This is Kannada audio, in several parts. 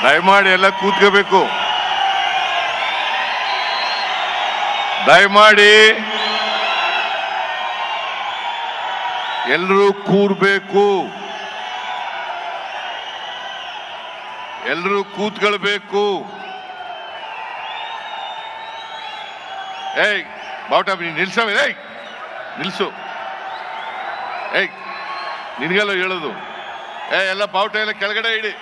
ದಯಮಾಡಿ ಎಲ್ಲ ಕೂತ್ಕೋಬೇಕು. ದಯಮಾಡಿ ಎಲ್ಲರೂ ಕೂರ್ಬೇಕು, ಎಲ್ಲರೂ ಕೂತ್ಕೊಳ್ಬೇಕು. ಏಯ್ ಬಾವುಟ ನಿಲ್ಸವೆ, ಏಯ್ ನಿಲ್ಸು, ಏಯ್ ನಿನ್ಗೆಲ್ಲ ಹೇಳೋದು. ಎಲ್ಲ ಬಾವುಟ ಎಲ್ಲ ಕೆಳಗಡೆ ಇಡಿ.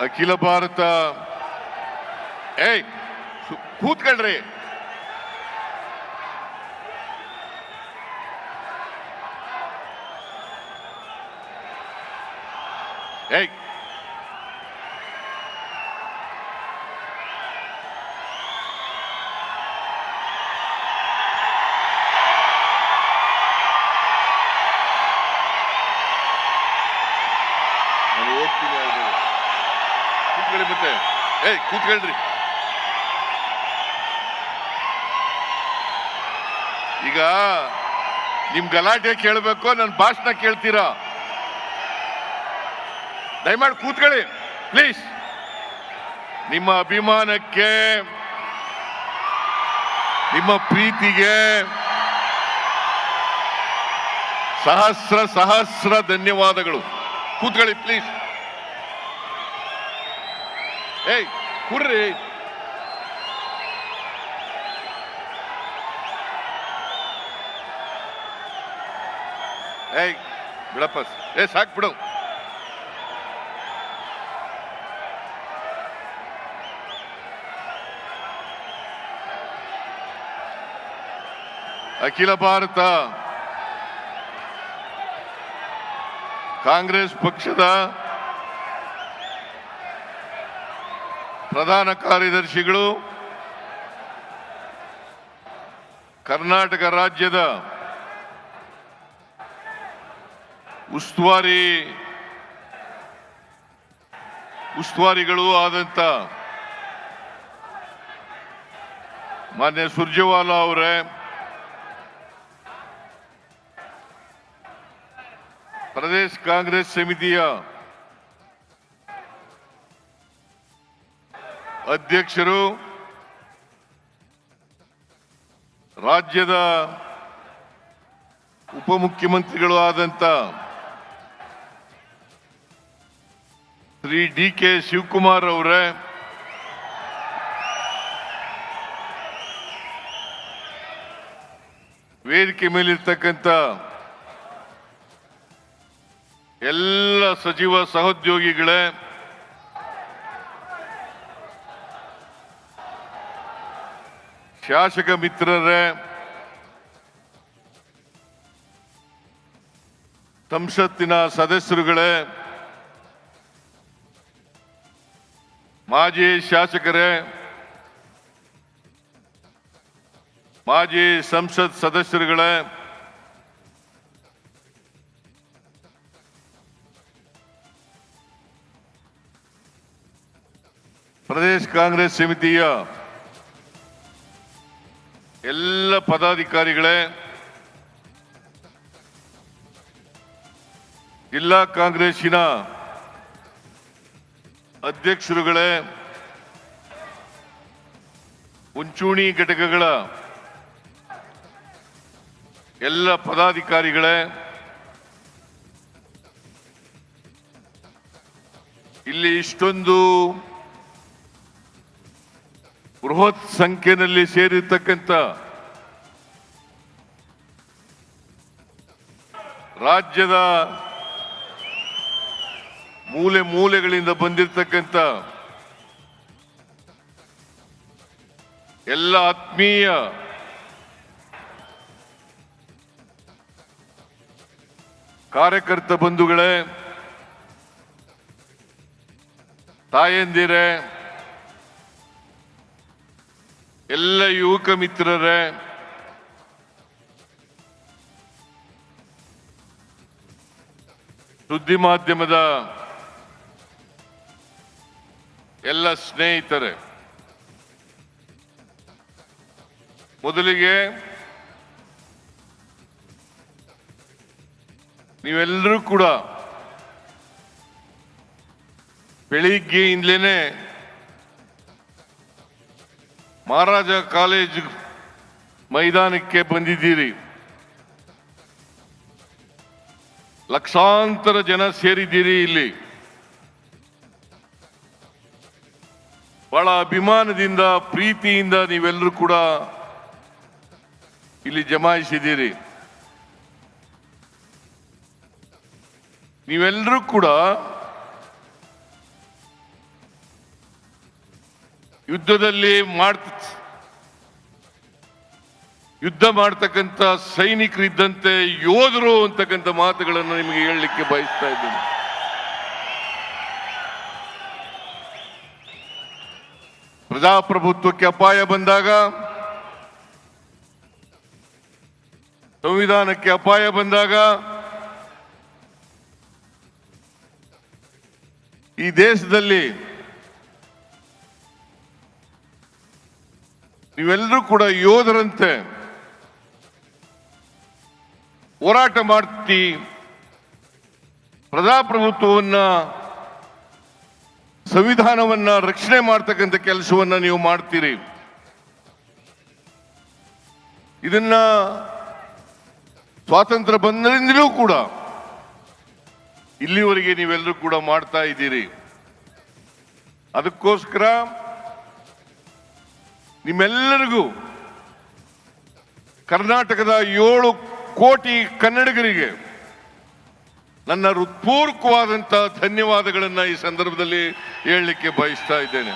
ಅಖಿಲ ಭಾರತ ಕೂತ್ಕೊಳ್ರಿ. ನಾನು ಹೋಗ್ತೀನಿ. ಕೂತ್ಕೊಳ್ಳಿ, ಮತ್ತೆ ಕೂತ್ಕೊಳ್ರಿ. ಈಗ ನಿಮ್ ಗಲಾಟೆ ಕೇಳಬೇಕು, ನನ್ನ ಭಾಷಣ ಕೇಳ್ತೀರಾ? ದಯಮಾಡಿ ಕೂತ್ಕೊಳ್ಳಿ ಪ್ಲೀಸ್. ನಿಮ್ಮ ಅಭಿಮಾನಕ್ಕೆ, ನಿಮ್ಮ ಪ್ರೀತಿಗೆ ಸಹಸ್ರ ಸಹಸ್ರ ಧನ್ಯವಾದಗಳು. ಕೂತ್ಕೊಳ್ಳಿ ಪ್ಲೀಸ್. ಕೂರ್ರಿ. ಬಿಡಪ್ಪ, ಸಾಕ್ ಬಿಡು. ಅಖಿಲ ಭಾರತ ಕಾಂಗ್ರೆಸ್ ಪಕ್ಷದ ಪ್ರಧಾನ ಕಾರ್ಯದರ್ಶಿಗಳು, ಕರ್ನಾಟಕ ರಾಜ್ಯದ ಉಸ್ತುವಾರಿಗಳು ಆದಂತ ಮಾನ್ಯ ಸುರ್ಜೇವಾಲಾ ಅವರೇ, ಪ್ರದೇಶ ಕಾಂಗ್ರೆಸ್ ಸಮಿತಿಯ ಅಧ್ಯಕ್ಷರು, ರಾಜ್ಯದ ಉಪಮುಖ್ಯಮಂತ್ರಿಗಳು ಆದಂತ ಶ್ರೀ ಡಿ.ಕೆ. ಶಿವಕುಮಾರ್ ಅವರೇ, ವೇದಿಕೆ ಮೇಲಿರ್ತಕ್ಕಂಥ ಎಲ್ಲ ಸಚಿವ ಸಹೋದ್ಯೋಗಿಗಳೇ, ಶಾಸಕ ಮಿತ್ರರೇ, ಸಂಸತ್ತಿನ ಸದಸ್ಯರುಗಳೇ, ಮಾಜಿ ಶಾಸಕರೇ, ಮಾಜಿ ಸಂಸತ್ ಸದಸ್ಯರುಗಳೇ, ಪ್ರದೇಶ ಕಾಂಗ್ರೆಸ್ ಸಮಿತಿಯ ಎಲ್ಲ ಪದಾಧಿಕಾರಿಗಳೇ, ಜಿಲ್ಲಾ ಕಾಂಗ್ರೆಸ್ಸಿನ ಅಧ್ಯಕ್ಷರುಗಳೇ, ಮುಂಚೂಣಿ ಘಟಕಗಳ ಎಲ್ಲ ಪದಾಧಿಕಾರಿಗಳೇ, ಇಲ್ಲಿ ಇಷ್ಟೊಂದು ಬೃಹತ್ ಸಂಖ್ಯೆಯಲ್ಲಿ ಸೇರಿರ್ತಕ್ಕಂಥ ರಾಜ್ಯದ ಮೂಲೆ ಮೂಲೆಗಳಿಂದ ಬಂದಿರತಕ್ಕಂಥ ಎಲ್ಲ ಆತ್ಮೀಯ ಕಾರ್ಯಕರ್ತ ಬಂಧುಗಳೇ, ತಾಯಂದಿರೇ, ಎಲ್ಲ ಯುವಕ ಮಿತ್ರರೇ, ಸುದ್ದಿ ಮಾಧ್ಯಮದ ಎಲ್ಲ ಸ್ನೇಹಿತರೆ, ಮೊದಲಿಗೆ ನೀವೆಲ್ಲರೂ ಕೂಡ ಬೆಳಿಗ್ಗೆಯಿಂದಲೇ ಮಹಾರಾಜ ಕಾಲೇಜ್ ಮೈದಾನಕ್ಕೆ ಬಂದಿದ್ದೀರಿ. ಲಕ್ಷಾಂತರ ಜನ ಸೇರಿದ್ದೀರಿ. ಇಲ್ಲಿ ಬಹಳ ಅಭಿಮಾನದಿಂದ ಪ್ರೀತಿಯಿಂದ ನೀವೆಲ್ಲರೂ ಕೂಡ ಇಲ್ಲಿ ಜಮಾಯಿಸಿದ್ದೀರಿ. ನೀವೆಲ್ಲರೂ ಕೂಡ ಯುದ್ಧ ಮಾಡ್ತಕ್ಕಂಥ ಸೈನಿಕರಿದ್ದಂತೆ ಯೋಧರು ಅಂತಕ್ಕಂಥ ಮಾತುಗಳನ್ನು ನಿಮಗೆ ಹೇಳಲಿಕ್ಕೆ ಬಯಸ್ತಾ ಇದ್ದೇನೆ. ಪ್ರಜಾಪ್ರಭುತ್ವಕ್ಕೆ ಅಪಾಯ ಬಂದಾಗ, ಸಂವಿಧಾನಕ್ಕೆ ಅಪಾಯ ಬಂದಾಗ ಈ ದೇಶದಲ್ಲಿ ನೀವೆಲ್ಲರೂ ಕೂಡ ಯೋಧರಂತೆ ಹೋರಾಟ ಮಾಡ್ತಿ ಪ್ರಜಾಪ್ರಭುತ್ವವನ್ನ, ಸಂವಿಧಾನವನ್ನ ರಕ್ಷಣೆ ಮಾಡ್ತಕ್ಕಂಥ ಕೆಲಸವನ್ನ ನೀವು ಮಾಡ್ತೀರಿ. ಇದನ್ನ ಸ್ವಾತಂತ್ರ್ಯ ಬಂದರಿಂದಲೂ ಕೂಡ ಇಲ್ಲಿವರೆಗೆ ನೀವೆಲ್ಲರೂ ಕೂಡ ಮಾಡ್ತಾ ಇದ್ದೀರಿ. ಅದಕ್ಕೋಸ್ಕರ ನಿಮ್ಮೆಲ್ಲರಿಗೂ ಕರ್ನಾಟಕದ 7 ಕೋಟಿ ಕನ್ನಡಿಗರಿಗೆ ನನ್ನ ಹೃತ್ಪೂರ್ವಕವಾದಂಥ ಧನ್ಯವಾದಗಳನ್ನು ಈ ಸಂದರ್ಭದಲ್ಲಿ ಹೇಳಲಿಕ್ಕೆ ಬಯಸ್ತಾ ಇದ್ದೇನೆ.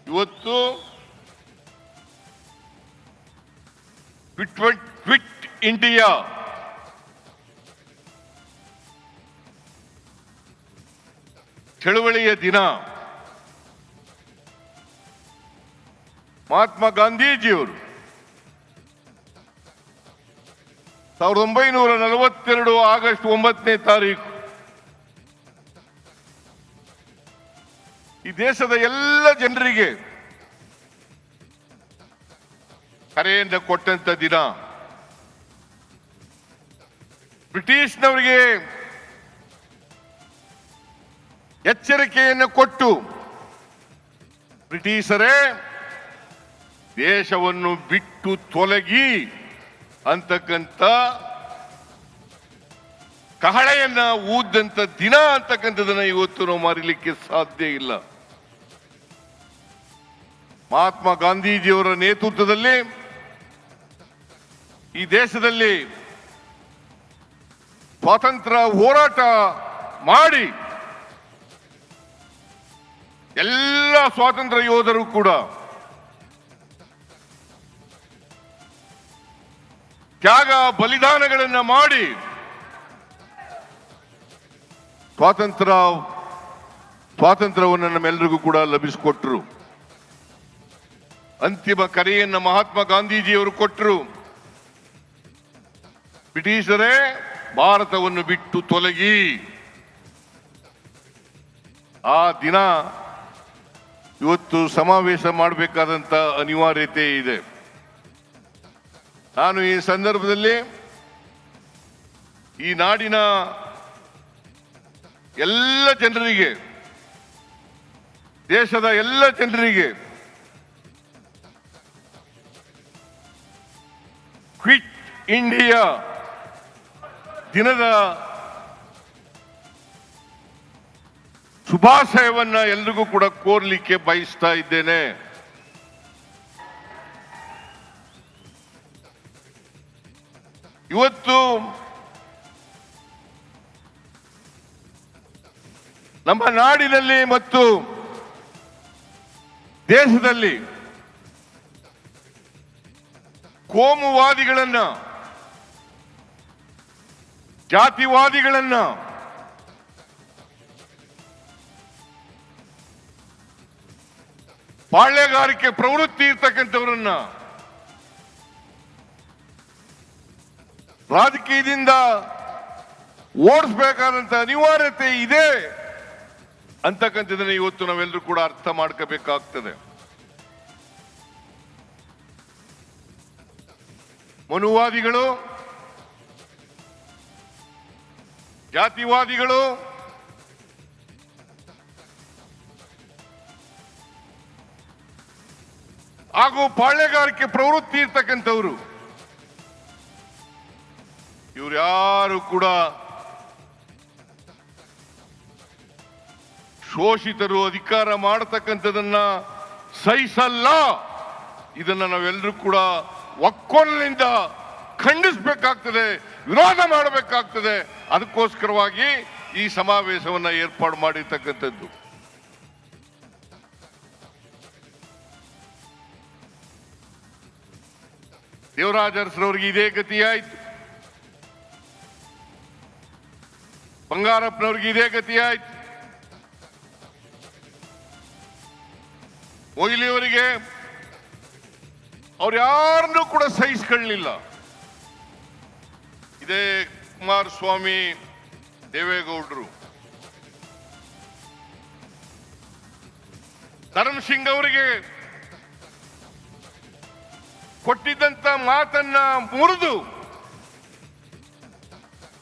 ಇವತ್ತು ಕ್ವಿಟ್ ಇಂಡಿಯಾ ಚಳವಳಿಯ ದಿನ. ಮಹಾತ್ಮ ಗಾಂಧೀಜಿಯವರು 1942 ಆಗಸ್ಟ್ 9ನೇ ತಾರೀಕು ಈ ದೇಶದ ಎಲ್ಲ ಜನರಿಗೆ ಕರೆಯನ್ನು ಕೊಟ್ಟಂತ ದಿನ. ಬ್ರಿಟಿಷ್ನವರಿಗೆ ಎಚ್ಚರಿಕೆಯನ್ನು ಕೊಟ್ಟು, ಬ್ರಿಟಿಷರೇ ದೇಶವನ್ನು ಬಿಟ್ಟು ತೊಲಗಿ ಅಂತಕ್ಕಂಥ ಕಹಳೆಯನ್ನ ಊದಂತ ದಿನ ಅಂತಕ್ಕಂಥದನ್ನ ಇವತ್ತು ನಾವು ಮರೀಲಿಕ್ಕೆ ಸಾಧ್ಯ ಇಲ್ಲ. ಮಹಾತ್ಮ ಗಾಂಧೀಜಿಯವರ ನೇತೃತ್ವದಲ್ಲಿ ಈ ದೇಶದಲ್ಲಿ ಸ್ವಾತಂತ್ರ್ಯ ಹೋರಾಟ ಮಾಡಿ ಎಲ್ಲ ಸ್ವಾತಂತ್ರ್ಯ ಯೋಧರು ಕೂಡ ತ್ಯಾಗ ಬಲಿದಾನಗಳನ್ನು ಮಾಡಿ ಸ್ವಾತಂತ್ರ್ಯವನ್ನು ನಮ್ಮೆಲ್ಲರಿಗೂ ಕೂಡ ಲಭಿಸಿಕೊಟ್ರು. ಅಂತಿಮ ಕರೆಯನ್ನು ಮಹಾತ್ಮ ಗಾಂಧೀಜಿಯವರು ಕೊಟ್ಟರು. ಬ್ರಿಟಿಷರೇ ಭಾರತವನ್ನು ಬಿಟ್ಟು ತೊಲಗಿ. ಆ ದಿನ ಇವತ್ತು ಸಮಾವೇಶ ಮಾಡಬೇಕಾದಂತ ಅನಿವಾರ್ಯತೆ ಇದೆ. ನಾನು ಈ ಸಂದರ್ಭದಲ್ಲಿ ಈ ನಾಡಿನ ಎಲ್ಲ ಜನರಿಗೆ, ದೇಶದ ಎಲ್ಲ ಜನರಿಗೆ ಕ್ವಿಟ್ ಇಂಡಿಯಾ ದಿನದ ಶುಭಾಶಯವನ್ನ ಎಲ್ರಿಗೂ ಕೂಡ ಕೋರ್ಲಿಕ್ಕೆ ಬಯಸ್ತಾ ಇದ್ದೇನೆ. ಇವತ್ತು ನಮ್ಮ ನಾಡಿನಲ್ಲಿ ಮತ್ತು ದೇಶದಲ್ಲಿ ಕೋಮುವಾದಿಗಳನ್ನ, ಜಾತಿವಾದಿಗಳನ್ನ, ಪಾಳ್ಯಗಾರಿಕೆ ಪ್ರವೃತ್ತಿ ಇರ್ತಕ್ಕಂಥವರನ್ನ ರಾಜಕೀಯದಿಂದ ಓಡಿಸಬೇಕಾದಂತ ಅನಿವಾರ್ಯತೆ ಇದೆ ಅಂತಕ್ಕಂಥದ್ದನ್ನ ಇವತ್ತು ನಾವೆಲ್ಲರೂ ಕೂಡ ಅರ್ಥ ಮಾಡ್ಕೋಬೇಕಾಗ್ತದೆ. ಮನುವಾದಿಗಳು, ಜಾತಿವಾದಿಗಳು, ಹಾಗೂ ಪಾಳ್ಯಗಾರಿಕೆ ಪ್ರವೃತ್ತಿ ಇರ್ತಕ್ಕಂಥವ್ರು ಇವ್ರು ಯಾರು ಕೂಡ ಶೋಷಿತರು ಅಧಿಕಾರ ಮಾಡತಕ್ಕಂಥದನ್ನ ಸಹಿಸಲ್ಲ. ಇದನ್ನ ನಾವೆಲ್ಲರೂ ಕೂಡ ಒಕ್ಕೊಲಿನಿಂದ ಖಂಡಿಸಬೇಕಾಗ್ತದೆ, ವಿರೋಧ ಮಾಡಬೇಕಾಗ್ತದೆ. ಅದಕ್ಕೋಸ್ಕರವಾಗಿ ಈ ಸಮಾವೇಶವನ್ನ ಏರ್ಪಾಡು ಮಾಡಿರ್ತಕ್ಕಂಥದ್ದು. ದೇವರಾಜ ಅರಸರವರಿಗೆ ಇದೇ ಗತಿಯಾಯ್ತು, ಬಂಗಾರಪ್ಪನವ್ರಿಗೆ ಇದೇ ಗತಿಯಾಯ್ತು, ಮೊಯ್ಲಿಯವರಿಗೆ ಅವ್ರು ಯಾರನ್ನೂ ಕೂಡ ಸಹಿಸಿಕೊಳ್ಳಲಿಲ್ಲ. ಇದೇ ಕುಮಾರಸ್ವಾಮಿ, ದೇವೇಗೌಡರು, ಧರ್ಮಸಿಂಗ್ ಅವರಿಗೆ ಕೊಟ್ಟಿದ್ದಂತ ಮಾತನ್ನ ಮುರಿದು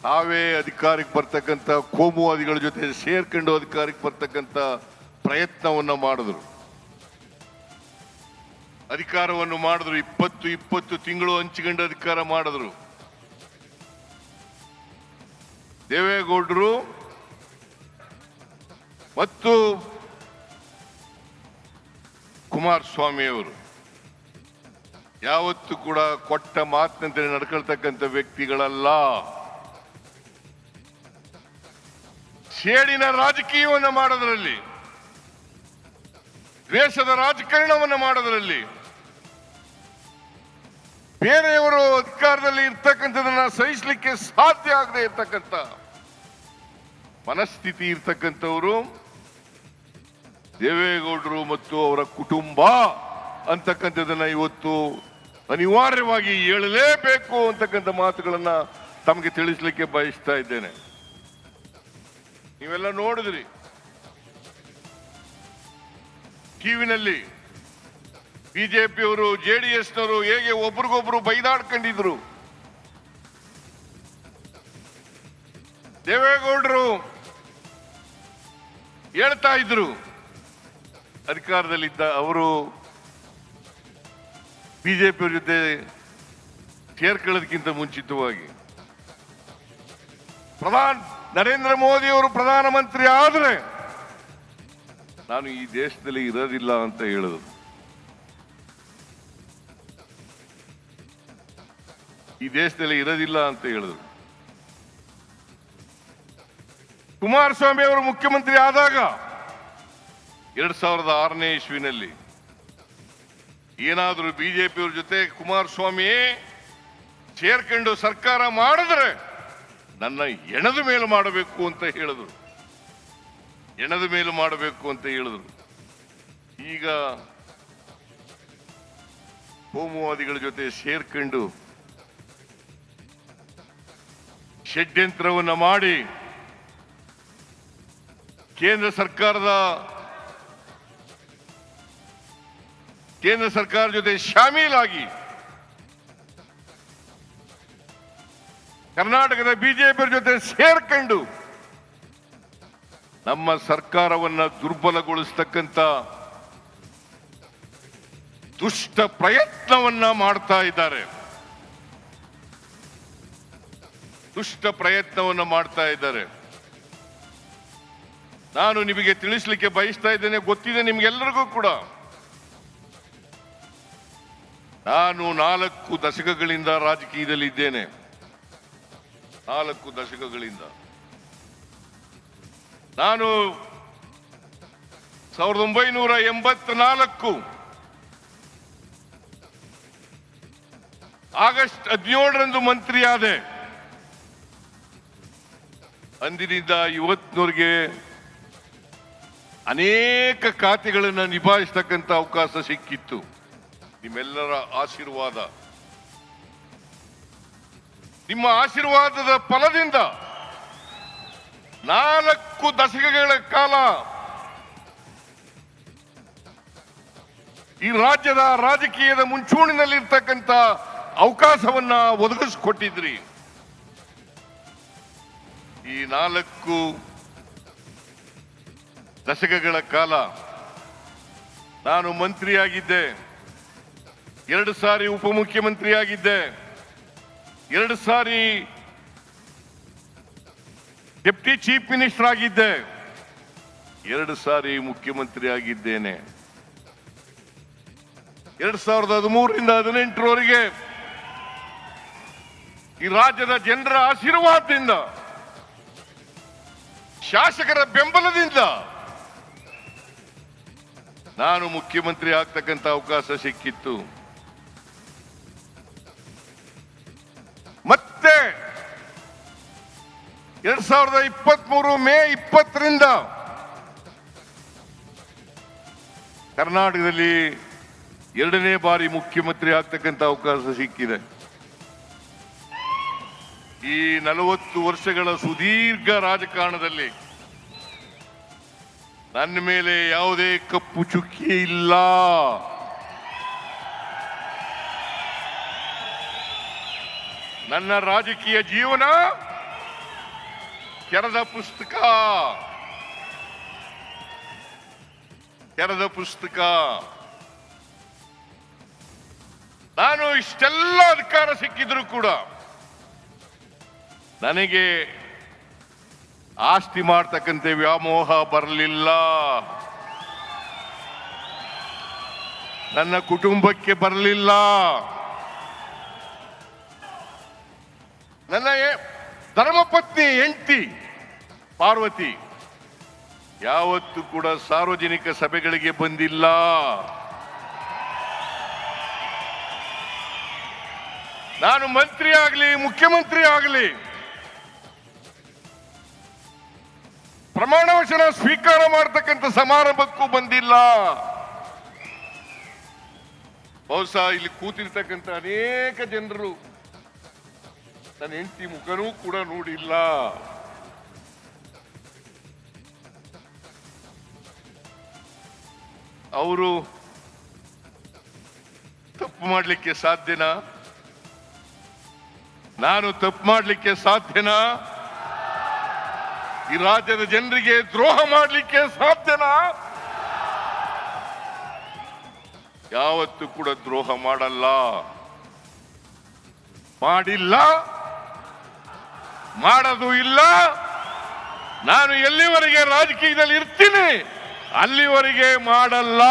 ತಾವೇ ಅಧಿಕಾರಕ್ಕೆ ಬರ್ತಕ್ಕಂಥ ಕೋಮುವಾದಿಗಳ ಜೊತೆ ಸೇರ್ಕೊಂಡು ಅಧಿಕಾರಕ್ಕೆ ಬರ್ತಕ್ಕಂಥ ಪ್ರಯತ್ನವನ್ನ ಮಾಡಿದ್ರು. ಅಧಿಕಾರವನ್ನು ಮಾಡಿದ್ರು, 20 ತಿಂಗಳು ಹಂಚಿಕೊಂಡು ಅಧಿಕಾರ ಮಾಡಿದ್ರು. ದೇವೇಗೌಡರು ಮತ್ತು ಕುಮಾರಸ್ವಾಮಿ ಅವರು ಯಾವತ್ತೂ ಕೂಡ ಕೊಟ್ಟ ಮಾತಿನಂತೆ ನಡ್ಕೊಳ್ತಕ್ಕಂಥ ವ್ಯಕ್ತಿಗಳಲ್ಲ. ಸೇಡಿನ ರಾಜಕೀಯವನ್ನು ಮಾಡೋದ್ರಲ್ಲಿ, ದ್ವೇಷದ ರಾಜಕಾರಣವನ್ನು ಮಾಡೋದ್ರಲ್ಲಿ, ಬೇರೆಯವರು ಅಧಿಕಾರದಲ್ಲಿ ಇರ್ತಕ್ಕಂಥದನ್ನ ಸಹಿಸಲಿಕ್ಕೆ ಸಾಧ್ಯ ಆಗದೆ ಇರ್ತಕ್ಕಂಥ ಮನಸ್ಥಿತಿ ಇರ್ತಕ್ಕಂಥವರು ದೇವೇಗೌಡರು ಮತ್ತು ಅವರ ಕುಟುಂಬ ಅಂತಕ್ಕಂಥದನ್ನ ಇವತ್ತು ಅನಿವಾರ್ಯವಾಗಿ ಹೇಳಲೇಬೇಕು ಅಂತಕ್ಕಂಥ ಮಾತುಗಳನ್ನ ತಮಗೆ ತಿಳಿಸ್ಲಿಕ್ಕೆ ಬಯಸ್ತಾ ಇದ್ದೇನೆ. ನೀವೆಲ್ಲ ನೋಡಿದ್ರಿ ಟಿವಿನಲ್ಲಿ ಬಿಜೆಪಿಯವರು ಜೆಡಿಎಸ್ನವರು ಹೇಗೆ ಒಬ್ರಿಗೊಬ್ರು ಬೈದಾಡ್ಕೊಂಡಿದ್ರು. ದೇವೇಗೌಡರು ಹೇಳ್ತಾ ಇದ್ರು, ಅಧಿಕಾರದಲ್ಲಿದ್ದ ಅವರು ಬಿಜೆಪಿಯವ್ರ ಜೊತೆ ಸೇರ್ಕೊಳ್ಳೋದಕ್ಕಿಂತ ಮುಂಚಿತವಾಗಿ ನರೇಂದ್ರ ಮೋದಿ ಅವರು ಪ್ರಧಾನಮಂತ್ರಿ ಆದ್ರೆ ನಾನು ಈ ದೇಶದಲ್ಲಿ ಇರೋದಿಲ್ಲ ಅಂತ ಹೇಳಿದ್ರು. ಈ ದೇಶದಲ್ಲಿ ಇರೋದಿಲ್ಲ ಅಂತ ಹೇಳಿದ್ರು. ಕುಮಾರಸ್ವಾಮಿ ಅವರು ಮುಖ್ಯಮಂತ್ರಿ ಆದಾಗ 2006ನೇ ಇಸ್ವಿನಲ್ಲಿ ಏನಾದರೂ ಬಿಜೆಪಿಯವ್ರ ಜೊತೆ ಕುಮಾರಸ್ವಾಮಿ ಸೇರ್ಕೊಂಡು ಸರ್ಕಾರ ಮಾಡಿದ್ರೆ ನನ್ನ ಎಣದ ಮೇಲೆ ಮಾಡಬೇಕು ಅಂತ ಹೇಳಿದ್ರು. ಎಣದ ಮೇಲೆ ಮಾಡಬೇಕು ಅಂತ ಹೇಳಿದ್ರು. ಈಗ ಕೋಮುವಾದಿಗಳ ಜೊತೆ ಸೇರ್ಕೊಂಡು ಷಡ್ಯಂತ್ರವನ್ನ ಮಾಡಿ ಕೇಂದ್ರ ಸರ್ಕಾರ ಜೊತೆ ಶಾಮೀಲಾಗಿ ಕರ್ನಾಟಕದ ಬಿಜೆಪಿ ಜೊತೆ ಸೇರ್ಕೊಂಡು ನಮ್ಮ ಸರ್ಕಾರವನ್ನ ದುರ್ಬಲಗೊಳಿಸತಕ್ಕಂತ ದುಷ್ಟ ಪ್ರಯತ್ನವನ್ನ ಮಾಡ್ತಾ ಇದ್ದಾರೆ. ನಾನು ನಿಮಗೆ ತಿಳಿಸ್ಲಿಕ್ಕೆ ಬಯಸ್ತಾ ಇದ್ದೇನೆ, ಗೊತ್ತಿದೆ ನಿಮ್ಗೆಲ್ಲರಿಗೂ ಕೂಡ. ನಾನು 4 ದಶಕಗಳಿಂದ ರಾಜಕೀಯದಲ್ಲಿ ಇದ್ದೇನೆ. 4 ದಶಕಗಳಿಂದ ನಾನು 1984 ಆಗಸ್ಟ್ 17ರಂದು ಮಂತ್ರಿಯಾದೆ. ಅಂದಿನಿಂದ ಇವತ್ತಿನವರೆಗೆ ಅನೇಕ ಖಾತೆಗಳನ್ನು ನಿಭಾಯಿಸತಕ್ಕಂಥ ಅವಕಾಶ ಸಿಕ್ಕಿತ್ತು. ನಿಮ್ಮೆಲ್ಲರ ಆಶೀರ್ವಾದ, ನಿಮ್ಮ ಆಶೀರ್ವಾದದ ಫಲದಿಂದ 4 ದಶಕಗಳ ಕಾಲ ಈ ರಾಜ್ಯದ ರಾಜಕೀಯದ ಮುಂಚೂಣಿನಲ್ಲಿರ್ತಕ್ಕಂಥ ಅವಕಾಶವನ್ನ ಒದಗಿಸಿಕೊಟ್ಟಿದ್ರಿ. ಈ 4 ದಶಕಗಳ ಕಾಲ ನಾನು ಮಂತ್ರಿಯಾಗಿದ್ದೆ, 2 ಸಾರಿ ಉಪಮುಖ್ಯಮಂತ್ರಿಯಾಗಿದ್ದೆ, 2 ಸಾರಿ ಡೆಪ್ಟಿ ಚೀಫ್ ಮಿನಿಸ್ಟರ್ ಆಗಿದ್ದೆ, 2 ಸಾರಿ ಮುಖ್ಯಮಂತ್ರಿ ಆಗಿದ್ದೇನೆ. 2013ರಿಂದ 2018ರವರೆಗೆ ಈ ರಾಜ್ಯದ ಜನರ ಆಶೀರ್ವಾದದಿಂದ, ಶಾಸಕರ ಬೆಂಬಲದಿಂದ ನಾನು ಮುಖ್ಯಮಂತ್ರಿ ಆಗ್ತಕ್ಕಂಥ ಅವಕಾಶ ಸಿಕ್ಕಿತ್ತು. ಮತ್ತೆ 2023 ಮೇ 20ರಿಂದ ಕರ್ನಾಟಕದಲ್ಲಿ 2ನೇ ಬಾರಿ ಮುಖ್ಯಮಂತ್ರಿ ಆಗ್ತಕ್ಕಂಥ ಅವಕಾಶ ಸಿಕ್ಕಿದೆ. ಈ 40 ವರ್ಷಗಳ ಸುದೀರ್ಘ ರಾಜಕಾರಣದಲ್ಲಿ ನನ್ನ ಮೇಲೆ ಯಾವುದೇ ಕಪ್ಪು ಚುಕ್ಕಿ ಇಲ್ಲ. ನನ್ನ ರಾಜಕೀಯ ಜೀವನ ತೆರೆದ ಪುಸ್ತಕ. ನಾನು ಇಷ್ಟೆಲ್ಲ ಅಧಿಕಾರ ಸಿಕ್ಕಿದ್ರು ಕೂಡ ನನಗೆ ಆಸ್ತಿ ಮಾಡ್ತಕ್ಕಂಥ ವ್ಯಾಮೋಹ ಬರಲಿಲ್ಲ, ನನ್ನ ಕುಟುಂಬಕ್ಕೆ ಬರಲಿಲ್ಲ. ನನ್ನ ಧರ್ಮಪತ್ನಿ ಹೆಂಡತಿ ಪಾರ್ವತಿ ಯಾವತ್ತೂ ಕೂಡ ಸಾರ್ವಜನಿಕ ಸಭೆಗಳಿಗೆ ಬಂದಿಲ್ಲ. ನಾನು ಮಂತ್ರಿ ಆಗಲಿ ಮುಖ್ಯಮಂತ್ರಿ ಆಗಲಿ ಪ್ರಮಾಣ ವಚನ ಸ್ವೀಕಾರ ಮಾಡತಕ್ಕಂಥ ಸಮಾರಂಭಕ್ಕೂ ಬಂದಿಲ್ಲ. ಬಹುಶಃ ಇಲ್ಲಿ ಕೂತಿರ್ತಕ್ಕಂಥ ಅನೇಕ ಜನರು ನನ್ನ ಹೆಂಡತಿ ಮುಖನೂ ಕೂಡ ನೋಡಿಲ್ಲ. ಅವರು ತಪ್ಪು ಮಾಡಲಿಕ್ಕೆ ಸಾಧ್ಯನಾ? ನಾನು ತಪ್ಪು ಮಾಡಲಿಕ್ಕೆ ಸಾಧ್ಯನಾ? ಈ ರಾಜ್ಯದ ಜನರಿಗೆ ದ್ರೋಹ ಮಾಡಲಿಕ್ಕೆ ಸಾಧ್ಯನಾ? ಯಾವತ್ತೂ ಕೂಡ ದ್ರೋಹ ಮಾಡಲ್ಲ, ಮಾಡಿಲ್ಲ, ಮಾಡೋದು ಇಲ್ಲ. ನಾನು ಎಲ್ಲಿವರೆಗೆ ರಾಜಕೀಯದಲ್ಲಿ ಇರ್ತೀನಿ ಅಲ್ಲಿವರೆಗೆ ಮಾಡಲ್ಲ.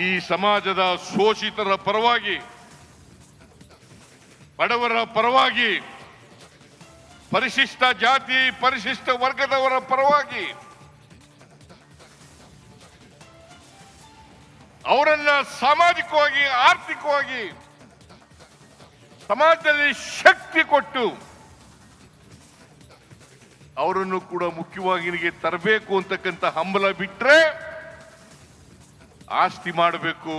ಈ ಸಮಾಜದ ಶೋಷಿತರ ಪರವಾಗಿ, ಬಡವರ ಪರವಾಗಿ, ಪರಿಶಿಷ್ಟ ಜಾತಿ ಪರಿಶಿಷ್ಟ ವರ್ಗದವರ ಪರವಾಗಿ ಅವರನ್ನ ಸಾಮಾಜಿಕವಾಗಿ ಆರ್ಥಿಕವಾಗಿ ಸಮಾಜದಲ್ಲಿ ಶಕ್ತಿ ಕೊಟ್ಟು ಅವರನ್ನು ಕೂಡ ಮುಖ್ಯವಾಹಿನಿಗೆ ತರಬೇಕು ಅಂತಕ್ಕಂಥ ಹಂಬಲ ಬಿಟ್ರೆ ಆಸ್ತಿ ಮಾಡಬೇಕು,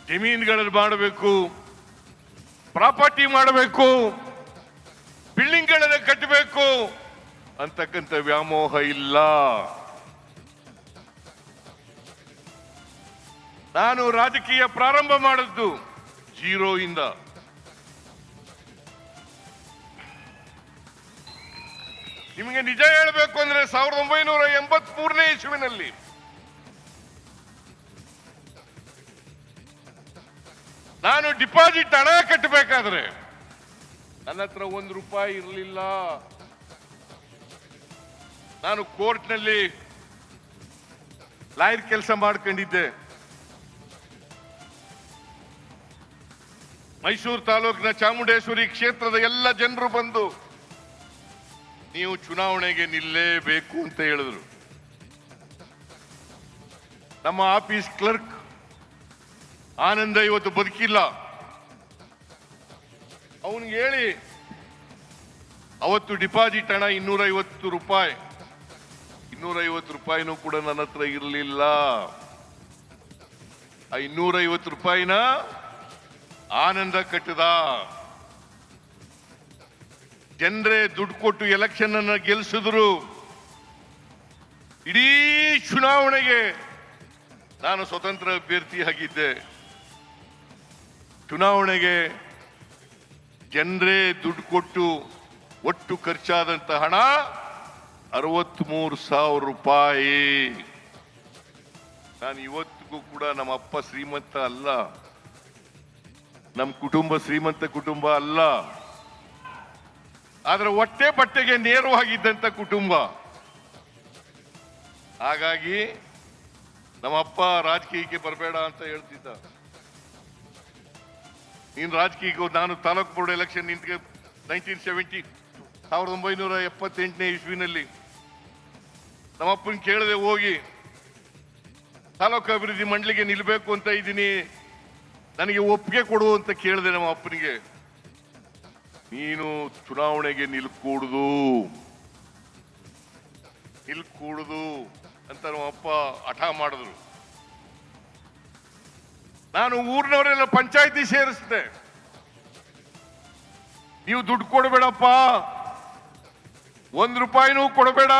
ಜಮೀನುಗಳಲ್ಲಿ ಮಾಡಬೇಕು, ಪ್ರಾಪರ್ಟಿ ಮಾಡಬೇಕು, ಬಿಲ್ಡಿಂಗ್ಗಳನ್ನು ಕಟ್ಟಬೇಕು ಅಂತಕ್ಕಂಥ ವ್ಯಾಮೋಹ ಇಲ್ಲ. ನಾನು ರಾಜಕೀಯ ಪ್ರಾರಂಭ ಮಾಡಿದ್ದು 0 ಇಂದ. ನಿಮಗೆ ನಿಜ ಹೇಳಬೇಕು ಅಂದ್ರೆ 1983ನೇ ಇಸ್ವಿನಲ್ಲಿ ನಾನು ಡಿಪಾಸಿಟ್ ಹಣ ಕಟ್ಟಬೇಕಾದ್ರೆ ನನ್ನ ಹತ್ರ ₹1 ಇರಲಿಲ್ಲ. ನಾನು ಕೋರ್ಟ್ನಲ್ಲಿ ಲಾಯರ್ ಕೆಲಸ ಮಾಡ್ಕೊಂಡಿದ್ದೆ. ಮೈಸೂರು ತಾಲೂಕಿನ ಚಾಮುಂಡೇಶ್ವರಿ ಕ್ಷೇತ್ರದ ಎಲ್ಲ ಜನರು ಬಂದು ನೀವು ಚುನಾವಣೆಗೆ ನಿಲ್ಲೇಬೇಕು ಅಂತ ಹೇಳಿದ್ರು. ನಮ್ಮ ಆಫೀಸ್ ಕ್ಲರ್ಕ್ ಆನಂದ ಇವತ್ತು ಬದುಕಿಲ್ಲ. ಅವನಿಗೆ ಹೇಳಿ ಅವತ್ತು ಡಿಪಾಸಿಟ್ ಹಣ ₹250. ₹250 ಕೂಡ ನನ್ನ ಹತ್ರ ಇರಲಿಲ್ಲ. ಆ ₹250 ಆನಂದ ಕಟ್ಟದ. ಜನರೇ ದುಡ್ಡು ಕೊಟ್ಟು ಎಲೆಕ್ಷನ್ ಅನ್ನ ಗೆಲ್ಲಿಸಿದ್ರು. ಇಡೀ ಚುನಾವಣೆಗೆ ನಾನು ಸ್ವತಂತ್ರ ಅಭ್ಯರ್ಥಿಯಾಗಿದ್ದೆ. ಚುನಾವಣೆಗೆ ಜನರೇ ದುಡ್ಡು ಕೊಟ್ಟು ಒಟ್ಟು ಖರ್ಚಾದಂತ ಹಣ 63,000 ರೂಪಾಯಿ. ನಾನು ಇವತ್ತಿಗೂ ಕೂಡ ನಮ್ಮ ಅಪ್ಪ ಶ್ರೀಮಂತ ಅಲ್ಲ, ನಮ್ಮ ಕುಟುಂಬ ಶ್ರೀಮಂತ ಕುಟುಂಬ ಅಲ್ಲ, ಆದ್ರೆ ಹೊಟ್ಟೆ ಬಟ್ಟೆಗೆ ನೇರವಾಗಿದ್ದಂತ ಕುಟುಂಬ. ಹಾಗಾಗಿ ನಮ್ಮಪ್ಪ ರಾಜಕೀಯಕ್ಕೆ ಬರಬೇಡ ಅಂತ ಹೇಳ್ತಿದ್ದ. ನೀನು ರಾಜಕೀಯಕ್ಕೆ, ನಾನು ತಾಲೂಕು ಬೋರ್ಡ್ ಎಲೆಕ್ಷನ್ ನಿಂತ್ಗೆ 1978ನೇ ಇಸ್ವಿನಲ್ಲಿ ನಮ್ಮಪ್ಪನ ಕೇಳದೆ ಹೋಗಿ ತಾಲೂಕು ಅಭಿವೃದ್ಧಿ ಮಂಡಳಿಗೆ ನಿಲ್ಬೇಕು ಅಂತ ಇದ್ದೀನಿ, ನನಗೆ ಒಪ್ಪಿಗೆ ಕೊಡು ಅಂತ ಕೇಳಿದೆ ನಮ್ಮ ಅಪ್ಪನಿಗೆ. ನೀನು ಚುನಾವಣೆಗೆ ನಿಲ್ಕೂಡುದು ಅಂತ ನಮ್ಮ ಅಪ್ಪ ಹಠ ಮಾಡಿದ್ರು. ನಾನು ಊರಿನವರೆಲ್ಲ ಪಂಚಾಯತಿ ಸೇರಿಸಿದೆ. ನೀವು ದುಡ್ಡು ಕೊಡಬೇಡಪ್ಪ, 1 ರೂಪಾಯಿನೂ ಕೊಡಬೇಡ,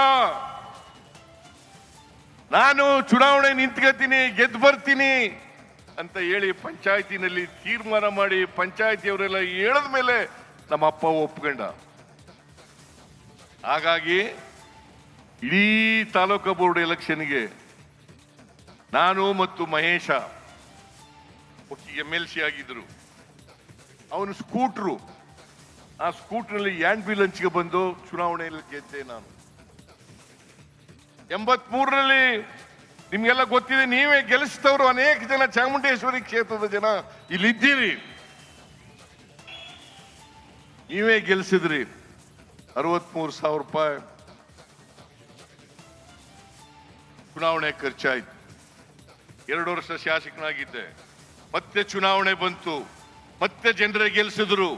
ನಾನು ಚುನಾವಣೆ ನಿಂತ್ಕೋತೀನಿ, ಗೆದ್ದು ಬರ್ತೀನಿ ಅಂತ ಹೇಳಿ ಪಂಚಾಯತಿನಲ್ಲಿ ತೀರ್ಮಾನ ಮಾಡಿ ಪಂಚಾಯತಿಯವರೆಲ್ಲ ಹೇಳಿದ ಮೇಲೆ ನಮ್ಮ ಅಪ್ಪ ಒಪ್ಕೊಂಡ. ಹಾಗಾಗಿ ಇಡೀ ತಾಲೂಕು ಬೋರ್ಡ್ ಎಲೆಕ್ಷನ್ಗೆ ನಾನು ಮತ್ತು ಮಹೇಶ MLC ಆಗಿದ್ರು. ಅವನು ಸ್ಕೂಟ್ರು, ಆ ಸ್ಕೂಟ್ರಲ್ಲಿ ಆಂಬ್ಯುಲೆನ್ಸ್ಗೆ ಬಂದು ಚುನಾವಣೆಯಲ್ಲಿ ಗೆದ್ದೆ ನಾನು. 83ರಲ್ಲಿ ನಿಮ್ಗೆಲ್ಲ ಗೊತ್ತಿದೆ, ನೀವೇ ಗೆಲ್ಲಿಸಿದವರು ಅನೇಕ ಜನ ಚಾಮುಂಡೇಶ್ವರಿ ಕ್ಷೇತ್ರದ ಜನ ಇಲ್ಲಿದ್ದೀರಿ, ನೀವೇ ಗೆಲ್ಲಿಸಿದ್ರಿ. 63,000 ರೂಪಾಯಿ ಚುನಾವಣೆ ಖರ್ಚಾಯ್ತು. 2 ವರ್ಷ ಶಾಸಕನಾಗಿದ್ದೆ. ಮತ್ತೆ ಚುನಾವಣೆ ಬಂತು, ಮತ್ತೆ ಜನರೇ ಗೆಲ್ಲಿಸಿದ್ರು.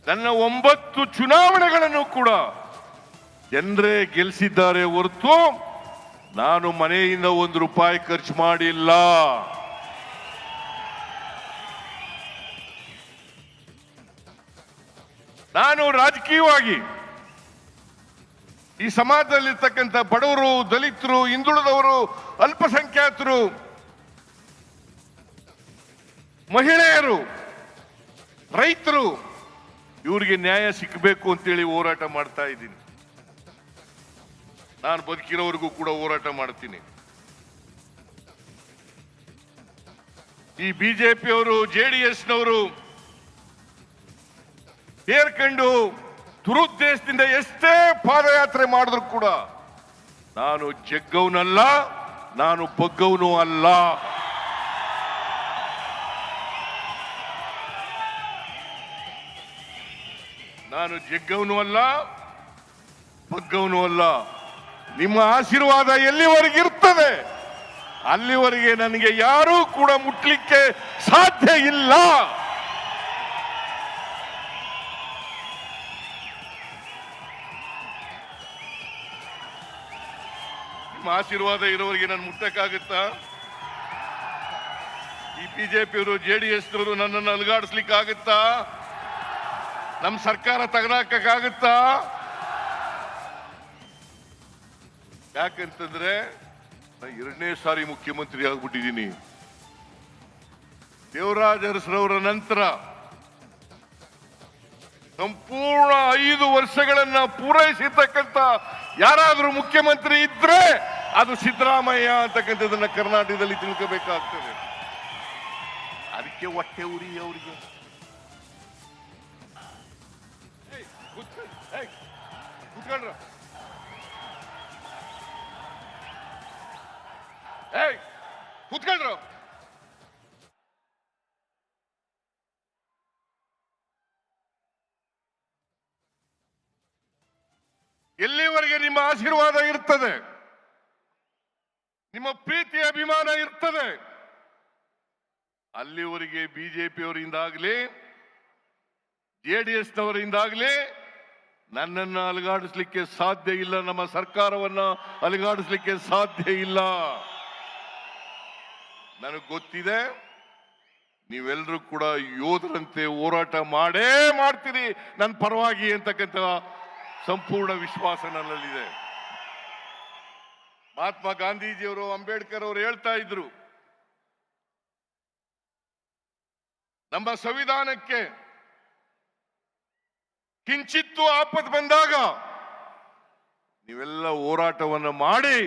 ನನ್ನ 9 ಚುನಾವಣೆಗಳನ್ನು ಕೂಡ ಜನರೇ ಗೆಲ್ಲಿಸಿದ್ದಾರೆ ಹೊರತು ನಾನು ಮನೆಯಿಂದ 1 ರೂಪಾಯಿ ಖರ್ಚು ಮಾಡಿಲ್ಲ. ನಾನು ರಾಜಕೀಯವಾಗಿ ಈ ಸಮಾಜದಲ್ಲಿರ್ತಕ್ಕಂಥ ಬಡವರು, ದಲಿತರು, ಹಿಂದುಳಿದವರು, ಅಲ್ಪಸಂಖ್ಯಾತರು, ಮಹಿಳೆಯರು, ರೈತರು, ಇವರಿಗೆ ನ್ಯಾಯ ಸಿಕ್ಕಬೇಕು ಅಂತೇಳಿ ಹೋರಾಟ ಮಾಡ್ತಾ ಇದ್ದೀನಿ. ನಾನು ಬದುಕಿರೋವರೆಗೂ ಕೂಡ ಹೋರಾಟ ಮಾಡ್ತೀನಿ. ಈ ಬಿಜೆಪಿಯವರು, JDSನವರು ಸೇರ್ಕೊಂಡು ದುರುದ್ದೇಶದಿಂದ ಎಷ್ಟೇ ಪಾದಯಾತ್ರೆ ಮಾಡಿದ್ರು ಕೂಡ ನಾನು ಜಗ್ಗವನಲ್ಲ, ನಾನು ಬಗ್ಗವನು ಅಲ್ಲ. ನಾನು ಜಗ್ಗವನು ಅಲ್ಲ, ಬಗ್ಗವನು ಅಲ್ಲ. ನಿಮ್ಮ ಆಶೀರ್ವಾದ ಎಲ್ಲಿವರೆಗಿರ್ತದೆ ಅಲ್ಲಿವರೆಗೆ ನನಗೆ ಯಾರೂ ಕೂಡ ಮುಟ್ಲಿಕ್ಕೆ ಸಾಧ್ಯ ಇಲ್ಲ. ನಿಮ್ಮ ಆಶೀರ್ವಾದ ಇರೋವರೆಗೆ ನಾನು ಮುಟ್ಟಕ್ಕಾಗುತ್ತಾ? ಈ ಬಿಜೆಪಿಯವರು, JDSನವರು ನನ್ನನ್ನು ಅಲುಗಾಡಿಸ್ಲಿಕ್ಕಾಗುತ್ತಾ? ನಮ್ಮ ಸರ್ಕಾರ ತೆಗೆದಾಕಕ್ಕಾಗುತ್ತಾ? ಯಾಕಂತಂದ್ರೆ ನಾನು 2ನೇ ಸಾರಿ ಮುಖ್ಯಮಂತ್ರಿ ಆಗ್ಬಿಟ್ಟಿದ್ದೀನಿ. ದೇವರಾಜ ಅರಸರವರ ನಂತರ ಸಂಪೂರ್ಣ 5 ವರ್ಷಗಳನ್ನ ಪೂರೈಸಿರ್ತಕ್ಕಂಥ ಯಾರಾದ್ರೂ ಮುಖ್ಯಮಂತ್ರಿ ಇದ್ರೆ ಅದು ಸಿದ್ದರಾಮಯ್ಯ ಅಂತಕ್ಕಂಥದ್ದನ್ನ ಕರ್ನಾಟಕದಲ್ಲಿ ತಿಳ್ಕೋಬೇಕಾಗ್ತದೆ. ಅದಕ್ಕೆ ಹೊಟ್ಟೆ ಉರಿ ಅವರಿಗೆ. ಕೂತ್ಕೊಂಡ್ರ ಕೂತ್ಕೊಂಡ್ರು. ಎಲ್ಲಿವರೆಗೆ ನಿಮ್ಮ ಆಶೀರ್ವಾದ ಇರ್ತದೆ, ನಿಮ್ಮ ಪ್ರೀತಿ ಅಭಿಮಾನ ಇರ್ತದೆ, ಅಲ್ಲಿವರೆಗೆ ಬಿಜೆಪಿಯವರಿಂದಾಗಲಿ JDSನವರಿಂದಾಗಲಿ ನನ್ನನ್ನು ಅಲುಗಾಡಿಸ್ಲಿಕ್ಕೆ ಸಾಧ್ಯ ಇಲ್ಲ, ನಮ್ಮ ಸರ್ಕಾರವನ್ನ ಅಲುಗಾಡಿಸ್ಲಿಕ್ಕೆ ಸಾಧ್ಯ ಇಲ್ಲ. ನನಗೆ ಗೊತ್ತಿದೆ, ನೀವೆಲ್ಲರೂ ಕೂಡ ಯೋಧರಂತೆ ಹೋರಾಟ ಮಾಡೇ ಮಾಡ್ತೀರಿ ನನ್ನ ಪರವಾಗಿ ಅಂತಕ್ಕಂಥ ಸಂಪೂರ್ಣ ವಿಶ್ವಾಸ ನನ್ನಲ್ಲಿದೆ. ಮಹಾತ್ಮ ಗಾಂಧೀಜಿಯವರು, ಅಂಬೇಡ್ಕರ್ ಅವರು ಹೇಳ್ತಾ ಇದ್ರು, ನಮ್ಮ ಸಂವಿಧಾನಕ್ಕೆ ಕಿಂಚಿತ್ತು ಆಪತ್ತು ಬಂದಾಗ ನೀವೆಲ್ಲ ಹೋರಾಟವನ್ನು ಮಾಡಿ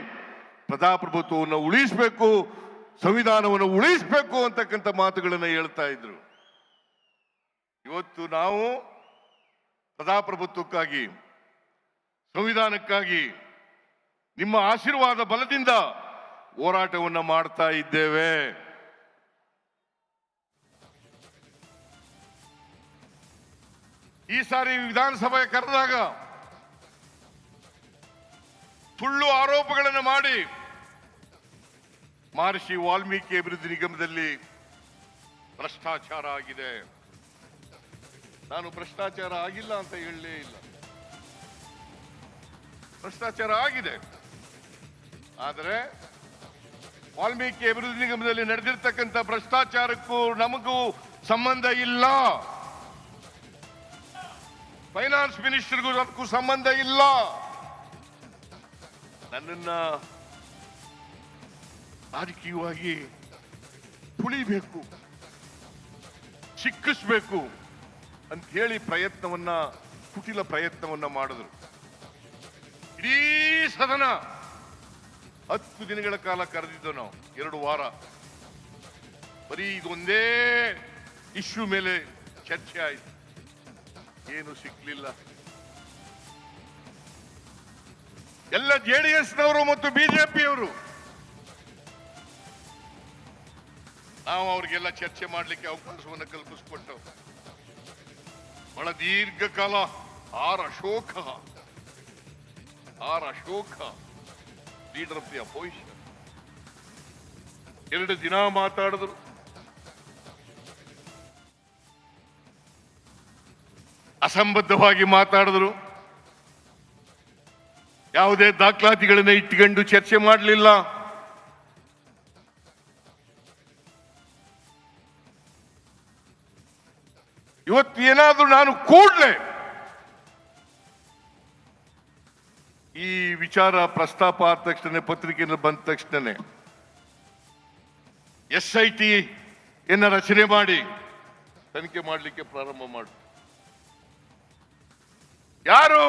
ಪ್ರಜಾಪ್ರಭುತ್ವವನ್ನು ಉಳಿಸಬೇಕು, ಸಂವಿಧಾನವನ್ನು ಉಳಿಸಬೇಕು ಅಂತಕ್ಕಂಥ ಮಾತುಗಳನ್ನು ಹೇಳ್ತಾ ಇದ್ರು. ಇವತ್ತು ನಾವು ಪ್ರಜಾಪ್ರಭುತ್ವಕ್ಕಾಗಿ, ಸಂವಿಧಾನಕ್ಕಾಗಿ ನಿಮ್ಮ ಆಶೀರ್ವಾದ ಬಲದಿಂದ ಹೋರಾಟವನ್ನು ಮಾಡ್ತಾ ಇದ್ದೇವೆ. ಈ ಸಾರಿ ವಿಧಾನಸಭೆ ಕರೆದಾಗ ಸುಳ್ಳು ಆರೋಪಗಳನ್ನು ಮಾಡಿ ಮಹರ್ಷಿ ವಾಲ್ಮೀಕಿ ಅಭಿವೃದ್ಧಿ ನಿಗಮದಲ್ಲಿ ಭ್ರಷ್ಟಾಚಾರ ಆಗಿದೆ. ನಾನು ಭ್ರಷ್ಟಾಚಾರ ಆಗಿಲ್ಲ ಅಂತ ಹೇಳಲೇ ಇಲ್ಲ, ಭ್ರಷ್ಟಾಚಾರ ಆಗಿದೆ. ಆದರೆ ವಾಲ್ಮೀಕಿ ಅಭಿವೃದ್ಧಿ ನಿಗಮದಲ್ಲಿ ನಡೆದಿರ್ತಕ್ಕಂಥ ಭ್ರಷ್ಟಾಚಾರಕ್ಕೂ ನಮಗೂ ಸಂಬಂಧ ಇಲ್ಲ. ಫೈನಾನ್ಸ್ ಮಿನಿಸ್ಟರ್ಗೂ ಅದಕ್ಕೂ ಸಂಬಂಧ ಇಲ್ಲ. ನನ್ನನ್ನ ರಾಜಕೀಯವಾಗಿ ತುಳಿಬೇಕು, ಸಿಕ್ಕಿಸ್ಬೇಕು ಅಂತ ಹೇಳಿ ಪ್ರಯತ್ನವನ್ನ, ಕುಟಿಲ ಪ್ರಯತ್ನವನ್ನ ಮಾಡಿದ್ರು. ಇಡೀ ಸದನ 10 ದಿನಗಳ ಕಾಲ ಕರೆದಿದ್ದು ನಾವು, 2 ವಾರ ಬರೀ ಇದೊಂದೇ ಇಶ್ಯೂ ಮೇಲೆ ಚರ್ಚೆ ಆಯಿತು. ಏನು ಸಿಕ್ಲಿಲ್ಲ. ಎಲ್ಲ ಜೆಡಿಎಸ್ನವರು ಮತ್ತು ಬಿಜೆಪಿಯವರು, ನಾವು ಅವ್ರಿಗೆಲ್ಲ ಚರ್ಚೆ ಮಾಡಲಿಕ್ಕೆ ಅವಕಾಶವನ್ನು ಕಲ್ಪಿಸಿಕೊಟ್ಟು ಬಹಳ ದೀರ್ಘಕಾಲ R Ashoka leader of the opposition 2 ದಿನ ಮಾತಾಡಿದ್ರು. ಅಸಂಬದ್ಧವಾಗಿ ಮಾತಾಡಿದ್ರು. ಯಾವುದೇ ದಾಖಲಾತಿಗಳನ್ನ ಇಟ್ಟುಕೊಂಡು ಚರ್ಚೆ ಮಾಡಲಿಲ್ಲ. ಇವತ್ತು ಏನಾದ್ರೂ ನಾನು ಕೂಡಲೇ ಈ ವಿಚಾರ ಪ್ರಸ್ತಾಪ ಆದ ತಕ್ಷಣ, ಪತ್ರಿಕೆಯಲ್ಲಿ ಬಂದ ತಕ್ಷಣ SIT ರಚನೆ ಮಾಡಿ ತನಿಖೆ ಮಾಡಲಿಕ್ಕೆ ಪ್ರಾರಂಭ ಮಾಡಿ, ಯಾರು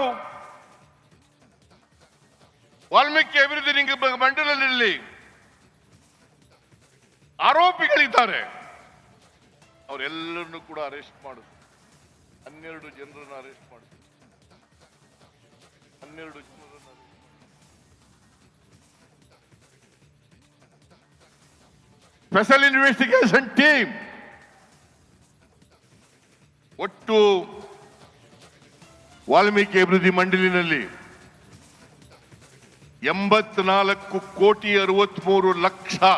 ವಾಲ್ಮೀಕಿ ಅಭಿವೃದ್ಧಿ ನಿಗಮ ಮಂಡಲದಲ್ಲಿ ಆರೋಪಿಗಳಿದ್ದಾರೆ ಅವರೆಲ್ಲರನ್ನು ಕೂಡ ಅರೆಸ್ಟ್ ಮಾಡುದು. 12 ಜನರನ್ನು ಅರೆಸ್ಟ್ ಮಾಡುದು. 12 ಜನರನ್ನು ಸ್ಪೆಷಲ್ ಇನ್ವೆಸ್ಟಿಗೇಷನ್ ಟೀಮ್ ಒಟ್ಟು ವಾಲ್ಮೀಕಿ ಅಭಿವೃದ್ಧಿ ಮಂಡಳಿನಲ್ಲಿ 84,63,00,000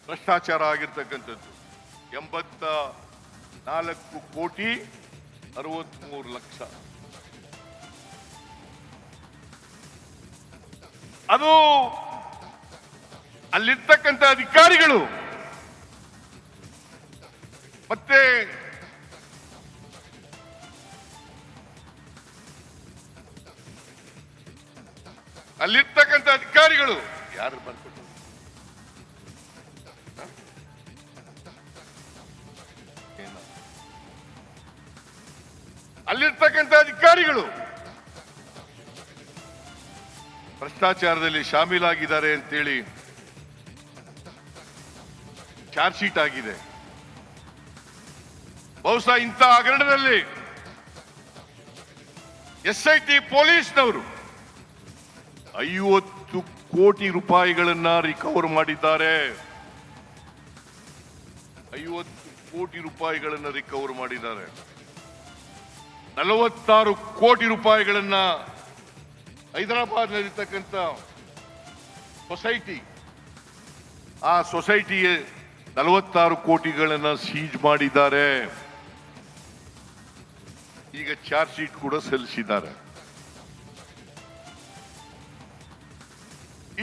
ಭ್ರಷ್ಟಾಚಾರ ಆಗಿರ್ತಕ್ಕಂಥದ್ದು. 84,63,00,000. ಅದು ಅಲ್ಲಿರ್ತಕ್ಕಂಥ ಅಧಿಕಾರಿಗಳು ಮತ್ತೆ ಅಲ್ಲಿರ್ತಕ್ಕಂಥ ಅಧಿಕಾರಿಗಳು ಯಾರು ಬರ್ಕೊಟ್ಟು ಅಲ್ಲಿರ್ತಕ್ಕಂಥ ಅಧಿಕಾರಿಗಳು ಭ್ರಷ್ಟಾಚಾರದಲ್ಲಿ ಶಾಮೀಲಾಗಿದ್ದಾರೆ ಅಂತೇಳಿ ಚಾರ್ಜ್ ಶೀಟ್ ಆಗಿದೆ. ಬಹುಶಃ ಇಂಥ ಹಗರಣದಲ್ಲಿ SIT ಪೊಲೀಸ್ನವರು 50 ಕೋಟಿ ರೂಪಾಯಿಗಳನ್ನ ರಿಕವರ್ ಮಾಡಿದ್ದಾರೆ. 50 ಕೋಟಿ ರೂಪಾಯಿಗಳನ್ನ ರಿಕವರ್ ಮಾಡಿದ್ದಾರೆ. 46 ಕೋಟಿ ರೂಪಾಯಿಗಳನ್ನ ಹೈದರಾಬಾದ್ನಲ್ಲಿರ್ತಕ್ಕಂಥ ಸೊಸೈಟಿ, ಆ ಸೊಸೈಟಿಗೆ 46 ಕೋಟಿಗಳನ್ನ ಸೀಜ್ ಮಾಡಿದ್ದಾರೆ. ಈಗ ಚಾರ್ಜ್ ಶೀಟ್ ಕೂಡ ಸಲ್ಲಿಸಿದ್ದಾರೆ.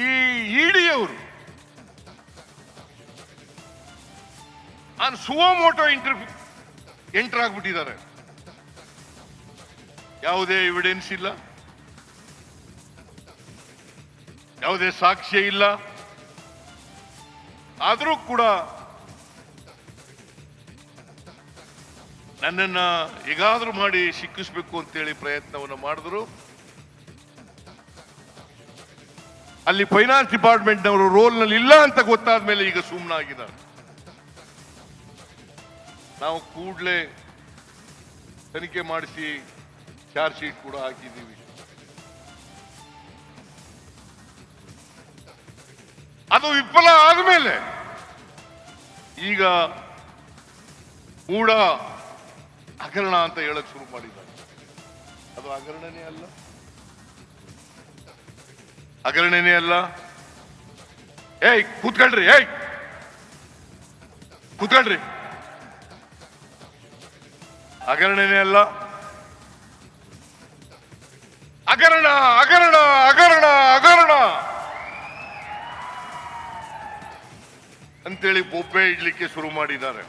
ಈ ಇಡಿಯವರು ಸುವೋಮೋಟೋ ಎಂಟರ್ ಆಗ್ಬಿಟ್ಟಿದ್ದಾರೆ. ಯಾವುದೇ ಎವಿಡೆನ್ಸ್ ಇಲ್ಲ, ಯಾವುದೇ ಸಾಕ್ಷ್ಯ ಇಲ್ಲ. ಆದರೂ ಕೂಡ ನನ್ನನ್ನ ಹೇಗಾದ್ರೂ ಮಾಡಿ ಸಿಕ್ಕಿಸ್ಬೇಕು ಅಂತೇಳಿ ಪ್ರಯತ್ನವನ್ನು ಮಾಡಿದ್ರು. ಅಲ್ಲಿ ಫೈನಾನ್ಸ್ ಡಿಪಾರ್ಟ್ಮೆಂಟ್ನವರು ರೋಲ್ನಲ್ಲಿ ಇಲ್ಲ ಅಂತ ಗೊತ್ತಾದ ಮೇಲೆ ಈಗ ಸುಮ್ಮನಾಗಿದ್ದಾರೆ. ನಾವು ಕೂಡಲೇ ತನಿಖೆ ಮಾಡಿಸಿ ಚಾರ್ಜ್ ಶೀಟ್ ಕೂಡ ಹಾಕಿದ್ದೀವಿ. ಅದು ವಿಫಲ ಆದಮೇಲೆ ಈಗ ಮೂಢ ಹಗರಣ ಅಂತ ಹೇಳಕ್ ಶುರು ಮಾಡಿದ್ದಾರೆ. ಅದು ಹಗರಣನೇ ಅಲ್ಲ, ಹಗರಣನೇ ಅಲ್ಲ. ಏಯ್ ಕೂತ್ಕೊಳ್ರಿ, ಕೂತ್ಕೊಳ್ರಿ. ಹಗರಣನೇ ಅಲ್ಲ, ಹಗರಣ ಹಗರಣ ಹಗರಣ ಹಗರಣ ಅಂತೇಳಿ ಬೊಬ್ಬೆ ಇಡ್ಲಿಕ್ಕೆ ಶುರು ಮಾಡಿದ್ದಾರೆ.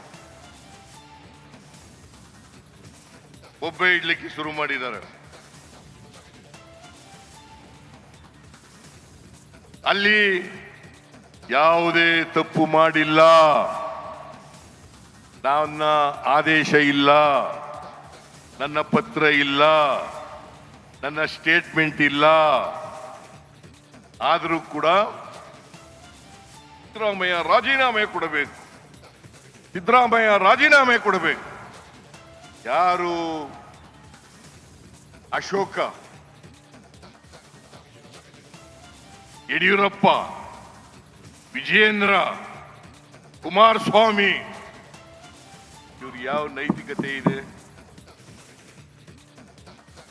ಬೊಬ್ಬೆ ಇಡ್ಲಿಕ್ಕೆ ಶುರು ಮಾಡಿದ್ದಾರೆ. ಅಲ್ಲಿ ಯಾವುದೇ ತಪ್ಪು ಮಾಡಿಲ್ಲ, ನನ್ನ ಆದೇಶ ಇಲ್ಲ, ನನ್ನ ಪತ್ರ ಇಲ್ಲ, ನನ್ನ ಸ್ಟೇಟ್ಮೆಂಟ್ ಇಲ್ಲ. ಆದರೂ ಕೂಡ ಸಿದ್ದರಾಮಯ್ಯ ರಾಜೀನಾಮೆ ಕೊಡಬೇಕು, ಸಿದ್ದರಾಮಯ್ಯ ರಾಜೀನಾಮೆ ಕೊಡಬೇಕು. ಯಾರು ಅಶೋಕ, ಯಡಿಯೂರಪ್ಪ, ವಿಜಯೇಂದ್ರ, ಕುಮಾರಸ್ವಾಮಿ, ಇವ್ರಿಗೆ ಯಾವ ನೈತಿಕತೆ ಇದೆ?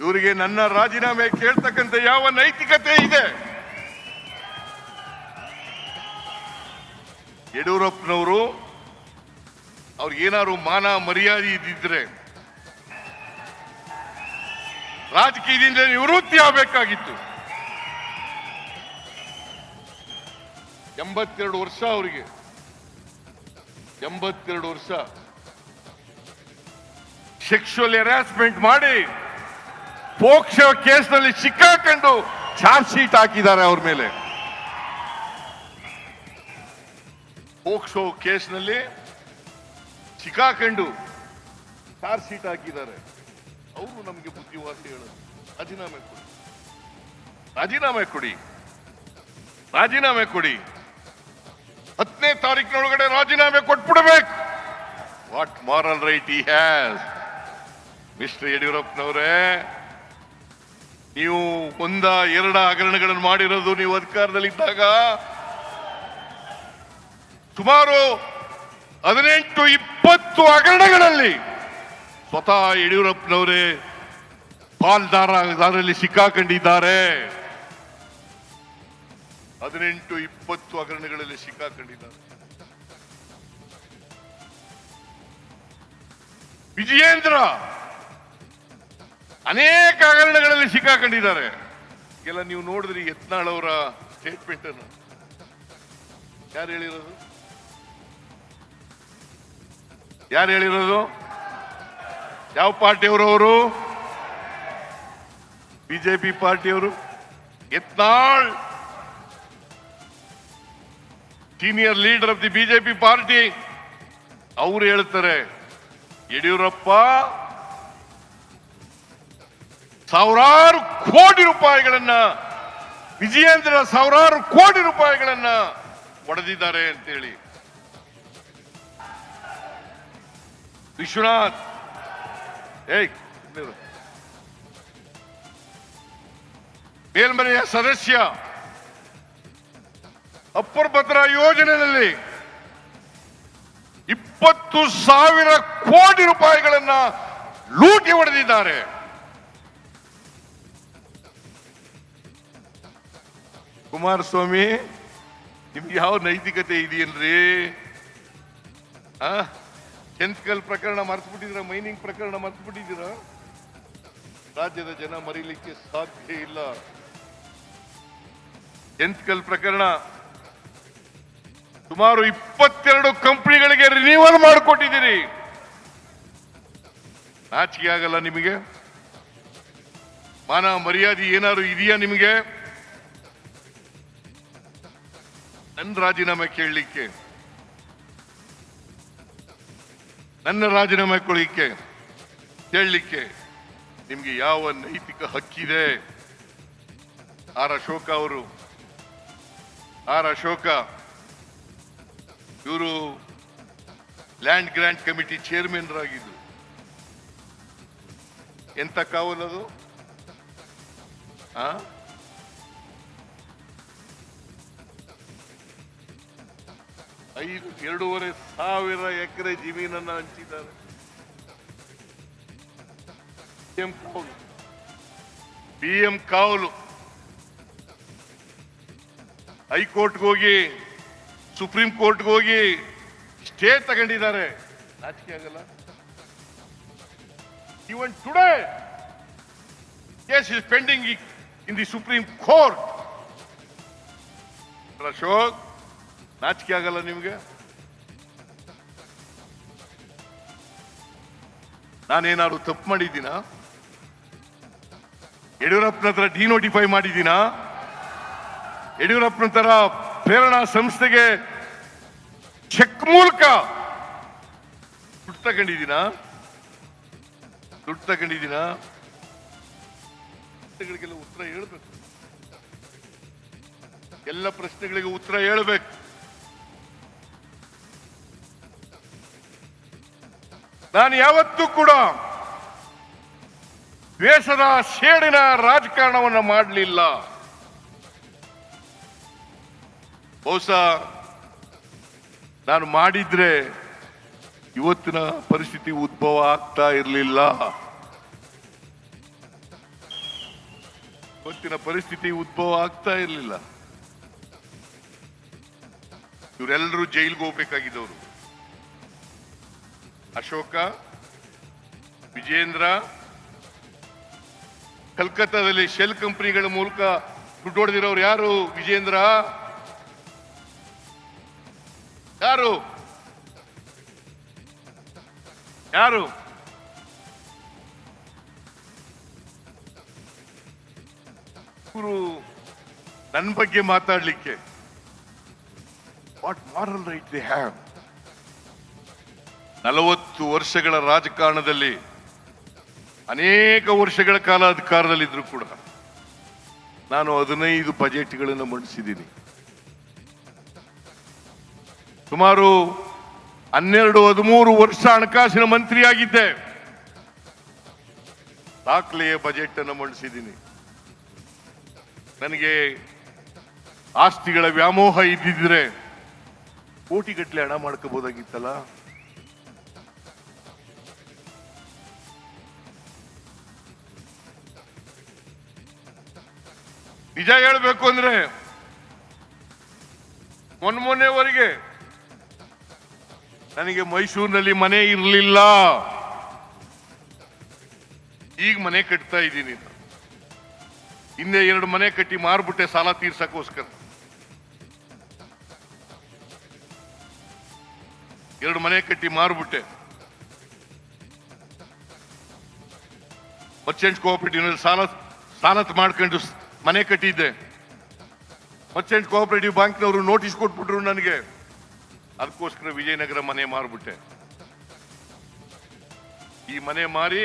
ಇವರಿಗೆ ನನ್ನ ರಾಜೀನಾಮೆ ಕೇಳ್ತಕ್ಕಂಥ ಯಾವ ನೈತಿಕತೆ ಇದೆ? ಯಡಿಯೂರಪ್ಪನವರು ಅವ್ರಿಗೇನಾದ್ರು ಮಾನ ಮರ್ಯಾದೆ ಇದ್ದಿದ್ರೆ ರಾಜಕೀಯದಿಂದ ನಿವೃತ್ತಿ ಆಗಬೇಕಾಗಿತ್ತು. 82 ವರ್ಷ ಅವರಿಗೆ, 82 ವರ್ಷ ಸೆಕ್ಷುವಲ್ ಹ್ಯಾರಾಸ್ಮೆಂಟ್ ಮಾಡಿ ಪೋಕ್ಸೋ ಕೇಸ್ನಲ್ಲಿ ಸಿಕ್ಕಾಕೊಂಡು ಚಾರ್ಜ್ ಶೀಟ್ ಹಾಕಿದ್ದಾರೆ ಅವ್ರ ಮೇಲೆ. ಪೋಕ್ಸೋ ಕೇಸ್ನಲ್ಲಿ ಸಿಕ್ಕಾಕೊಂಡು ಚಾರ್ಜ್ ಶೀಟ್ ಹಾಕಿದ್ದಾರೆ. ಅವರು ನಮಗೆ ಬುದ್ಧಿವಾದ ಹೇಳೋದು ರಾಜೀನಾಮೆ ಕೊಡಿ, ರಾಜೀನಾಮೆ ಕೊಡಿ, ರಾಜೀನಾಮೆ ಕೊಡಿ. 10ನೇ ತಾರೀಕಿನೊಳಗಡೆ ರಾಜೀನಾಮೆ ಕೊಟ್ಬಿಡ್ಬೇಕು. What moral right he has? Mister ಯಡಿಯೂರಪ್ಪನವರೇ, ನೀವು 1-2 ಹಗರಣಗಳನ್ನು ಮಾಡಿರೋದು ನೀವು ಅಧಿಕಾರದಲ್ಲಿದ್ದಾಗ. ಸುಮಾರು 18-20 ಹಗರಣಗಳಲ್ಲಿ ಸ್ವತಃ ಯಡಿಯೂರಪ್ಪನವರೇ ಪಾಲ್ದಾರರಲ್ಲಿ ಸಿಕ್ಕಾಕೊಂಡಿದ್ದಾರೆ. 18-20 ಹಗರಣಗಳಲ್ಲಿ ಸಿಕ್ಕಾಕೊಂಡಿದ್ದಾರೆ. ವಿಜಯೇಂದ್ರ ಅನೇಕ ಹಗರಣಗಳಲ್ಲಿ ಸಿಕ್ಕಾಕೊಂಡಿದ್ದಾರೆ. ಎಲ್ಲ ನೀವು ನೋಡಿದ್ರಿ ಯತ್ನಾಳ್ ಅವರ ಸ್ಟೇಟ್ಮೆಂಟ್ ಅನ್ನು. ಯಾರು ಹೇಳಿರೋದು? ಯಾರು ಹೇಳಿರೋದು? ಯಾವ ಪಾರ್ಟಿಯವರು? ಅವರು ಬಿಜೆಪಿ ಪಾರ್ಟಿಯವರು. Yatnal senior leader of the BJP party. ಅವರು ಹೇಳ್ತಾರೆ ಯಡಿಯೂರಪ್ಪ ಸಾವಿರಾರು ಕೋಟಿ ರೂಪಾಯಿಗಳನ್ನ, ವಿಜಯೇಂದ್ರ ಸಾವಿರಾರು ಕೋಟಿ ರೂಪಾಯಿಗಳನ್ನ ಹೊಡೆದಿದ್ದಾರೆ ಅಂತೇಳಿ. ವಿಶ್ವನಾಥ್ ಮೇಲ್ಮನೆಯ ಸದಸ್ಯ ಅಪ್ಪರ್ ಭದ್ರಾ ಯೋಜನೆಯಲ್ಲಿ 20,000 ಕೋಟಿ ರೂಪಾಯಿಗಳನ್ನ ಲೂಟಿ ಹೊಡೆದಿದ್ದಾರೆ. ಕುಮಾರಸ್ವಾಮಿ, ನಿಮ್ಗೆ ಯಾವ ನೈತಿಕತೆ ಇದೆಯಲ್ರಿ? ಕೆಂತ್ಕಲ್ ಪ್ರಕರಣ ಮರ್ತು ಬಿಟ್ಟಿದ್ರ, ಮೈನಿಂಗ್ ಪ್ರಕರಣ ಮರ್ತು ಬಿಟ್ಟಿದ್ದೀರ? ರಾಜ್ಯದ ಜನ ಮರೀಲಿಕ್ಕೆ ಸಾಧ್ಯ ಇಲ್ಲ. ಕೆಂತ್ಕಲ್ ಪ್ರಕರಣ ಸುಮಾರು 22 ಕಂಪನಿಗಳಿಗೆ ರಿನ್ಯೂವಲ್ ಮಾಡಿಕೊಟ್ಟಿದ್ದೀರಿ. ನಾಚಿಕೆ ಆಗಲ್ಲ ನಿಮಗೆ? ಮಾನ ಮರ್ಯಾದೆ ಏನಾದ್ರು ಇದೆಯಾ ನಿಮಗೆ? ನನ್ನ ರಾಜೀನಾಮೆ ಕೇಳಲಿಕ್ಕೆ, ನನ್ನ ರಾಜೀನಾಮೆ ಕೊಡಲಿಕ್ಕೆ ಕೇಳಲಿಕ್ಕೆ ನಿಮ್ಗೆ ಯಾವ ನೈತಿಕ ಹಕ್ಕಿದೆ? ಆರ್ ಅಶೋಕ ಇವರು ಲ್ಯಾಂಡ್ ಗ್ರಾಂಟ್ ಕಮಿಟಿ ಚೇರ್ಮನ್ ಆಗಿದ್ರು. ಎಂತ ಕಾವಲದು? 2,500 ಎಕರೆ ಜಮೀನನ್ನ ಹಂಚಿದ್ದಾರೆ. BM ಕಾವಲು ಹೈಕೋರ್ಟ್ಗೆ ಹೋಗಿ, ಸುಪ್ರೀಂ ಕೋರ್ಟ್ಗೆ ಹೋಗಿ ಸ್ಟೇ ತಗೊಂಡಿದ್ದಾರೆ. ನಾಚಿಕೆ ಆಗಲ್ಲ? Even today, case is pending in the Supreme Court. Ashok, ನಾಚಿಕೆ ಆಗಲ್ಲ ನಿಮ್ಗೆ? ನಾನೇನಾದ್ರು ತಪ್ಪು ಮಾಡಿದ್ದೀನಾ? ಯಡಿಯೂರಪ್ಪನ ಹತ್ರ ಡಿನೋಟಿಫೈ ಮಾಡಿದ್ದೀನಾ? ಯಡಿಯೂರಪ್ಪನ ತರ ಪ್ರೇರಣಾ ಸಂಸ್ಥೆಗೆ ಚೆಕ್ ಮೂಲಕ ದುಡ್ಡು ತಗೊಂಡಿದ್ದೀನಾ? ಪ್ರಶ್ನೆಗಳಿಗೆಲ್ಲ ಉತ್ತರ ಹೇಳ್ಬೇಕು. ಎಲ್ಲ ಪ್ರಶ್ನೆಗಳಿಗೆ ಉತ್ತರ ಹೇಳ್ಬೇಕು. ನಾನು ಯಾವತ್ತೂ ಕೂಡ ದ್ವೇಷದ ಸೇಡಿನ ರಾಜಕಾರಣವನ್ನು ಮಾಡಲಿಲ್ಲ. ಬಹುಶಃ ನಾನು ಮಾಡಿದ್ರೆ ಇವತ್ತಿನ ಪರಿಸ್ಥಿತಿ ಉದ್ಭವ ಆಗ್ತಾ ಇರಲಿಲ್ಲ. ಇವರೆಲ್ಲರೂ ಜೈಲ್ಗೆ ಹೋಗ್ಬೇಕಾಗಿದ್ದವರು. ಅಶೋಕ, ವಿಜೇಂದ್ರ, ಕಲ್ಕತ್ತಾದಲ್ಲಿ ಶೆಲ್ ಕಂಪನಿಗಳ ಮೂಲಕ ದುಡ್ಡು ಹೊಡೆದಿರೋರು ಯಾರು? ವಿಜೇಂದ್ರ ಯಾರು? ಇವರು ನನ್ನ ಬಗ್ಗೆ ಮಾತಾಡ್ಲಿಕ್ಕೆ what moral right they have? 40 ವರ್ಷಗಳ ರಾಜಕಾರಣದಲ್ಲಿ ಅನೇಕ ವರ್ಷಗಳ ಕಾಲ ಅಧಿಕಾರದಲ್ಲಿದ್ರು ಕೂಡ ನಾನು 15 ಬಜೆಟ್ಗಳನ್ನು ಮಂಡಿಸಿದ್ದೀನಿ. ಸುಮಾರು 12-13 ವರ್ಷ ಹಣಕಾಸಿನ ಮಂತ್ರಿಯಾಗಿದ್ದೆ. ದಾಖಲೆಯ ಬಜೆಟ್ ಅನ್ನು ಮಂಡಿಸಿದ್ದೀನಿ. ನನಗೆ ಆಸ್ತಿಗಳ ವ್ಯಾಮೋಹ ಇದ್ದಿದ್ರೆ ಕೋಟಿಗಟ್ಟಲೆ ಹಣ ಮಾಡ್ಕೋಬಹುದಾಗಿತ್ತಲ್ಲ. ನಿಜ ಹೇಳ್ಬೇಕು ಅಂದ್ರೆ ಮೊನ್ನೆವರೆಗೆ ನನಗೆ ಮೈಸೂರಿನಲ್ಲಿ ಮನೆ ಇರಲಿಲ್ಲ. ಈಗ ಮನೆ ಕಟ್ತಾ ಇದ್ದೀನಿ. ಹಿಂದೆ 2 ಮನೆ ಕಟ್ಟಿ ಮಾರ್ಬಿಟ್ಟೆ ಸಾಲ ತೀರ್ಸಕ್ಕೋಸ್ಕರ. 2 ಮನೆ ಕಟ್ಟಿ ಮಾರ್ಬಿಟ್ಟೆ. ಮರ್ಚೆಂಟ್ ಕೋಆಪರೇಟಿವ್ ನಲ್ಲಿ ಸಾಲ ಮಾಡ್ಕೊಂಡು ಮನೆ ಕಟ್ಟಿದ್ದೆ. ಮರ್ಚೆಂಟ್ ಕೋಆಪರೇಟಿವ್ ಬ್ಯಾಂಕ್ನವರು ನೋಟಿಸ್ ಕೊಟ್ಬಿಟ್ರು ನನಗೆ. ಅದಕ್ಕೋಸ್ಕರ ವಿಜಯನಗರ ಮನೆ ಮಾರ್ಬಿಟ್ಟೆ. ಈ ಮನೆ ಮಾರಿ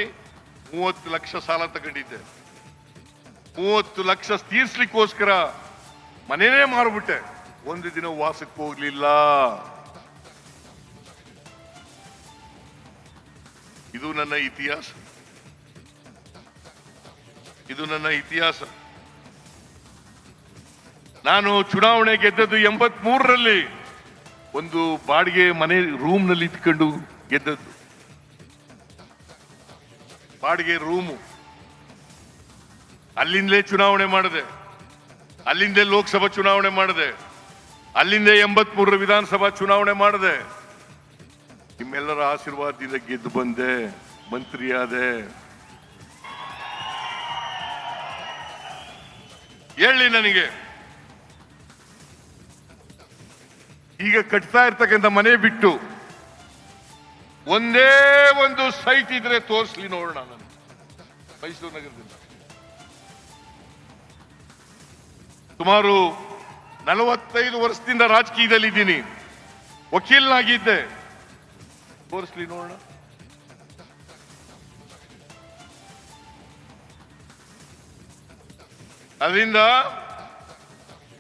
30 ಲಕ್ಷ ಸಾಲ ತಗೊಂಡಿದ್ದೆ. 30 ಲಕ್ಷ ತೀರ್ಸ್ಲಿಕ್ಕೋಸ್ಕರ ಮನೆನೇ ಮಾರ್ಬಿಟ್ಟೆ. ಒಂದು ದಿನ ವಾಸಕ್ಕೆ ಹೋಗ್ಲಿಲ್ಲ. ಇದು ನನ್ನ ಇತಿಹಾಸ. ನಾನು ಚುನಾವಣೆ ಗೆದ್ದದ್ದು 83ರಲ್ಲಿ. ಒಂದು ಬಾಡಿಗೆ ಮನೆ ರೂಮ್ ನಲ್ಲಿ ಇಟ್ಕೊಂಡು ಗೆದ್ದದ್ದು. ಬಾಡಿಗೆ ರೂಮು. ಅಲ್ಲಿಂದಲೇ ಚುನಾವಣೆ ಮಾಡಿದೆ. ಅಲ್ಲಿಂದೇ ಲೋಕಸಭಾ ಚುನಾವಣೆ ಮಾಡಿದೆ. ಅಲ್ಲಿಂದೇ 83ರ ವಿಧಾನಸಭಾ ಚುನಾವಣೆ ಮಾಡಿದೆ. ನಿಮ್ಮೆಲ್ಲರ ಆಶೀರ್ವಾದದಿಂದ ಗೆದ್ದು ಬಂದೆ, ಮಂತ್ರಿಯಾದೆ. ಹೇಳಿ ನನಗೆ, ಈಗ ಕಟ್ತಾ ಇರ್ತಕ್ಕಂಥ ಮನೆ ಬಿಟ್ಟು ಒಂದೇ ಒಂದು ಸೈಟ್ ಇದ್ರೆ ತೋರಿಸ್ಲಿ ನೋಡೋಣ. ನಾನು ಮೈಸೂರು ನಗರದಲ್ಲಿ ಸುಮಾರು 45 ವರ್ಷದಿಂದ ರಾಜಕೀಯದಲ್ಲಿ ಇದ್ದೀನಿ, ವಕೀಲನಾಗಿದ್ದೆ. ತೋರಿಸ್ಲಿ ನೋಡೋಣ. ಅದರಿಂದ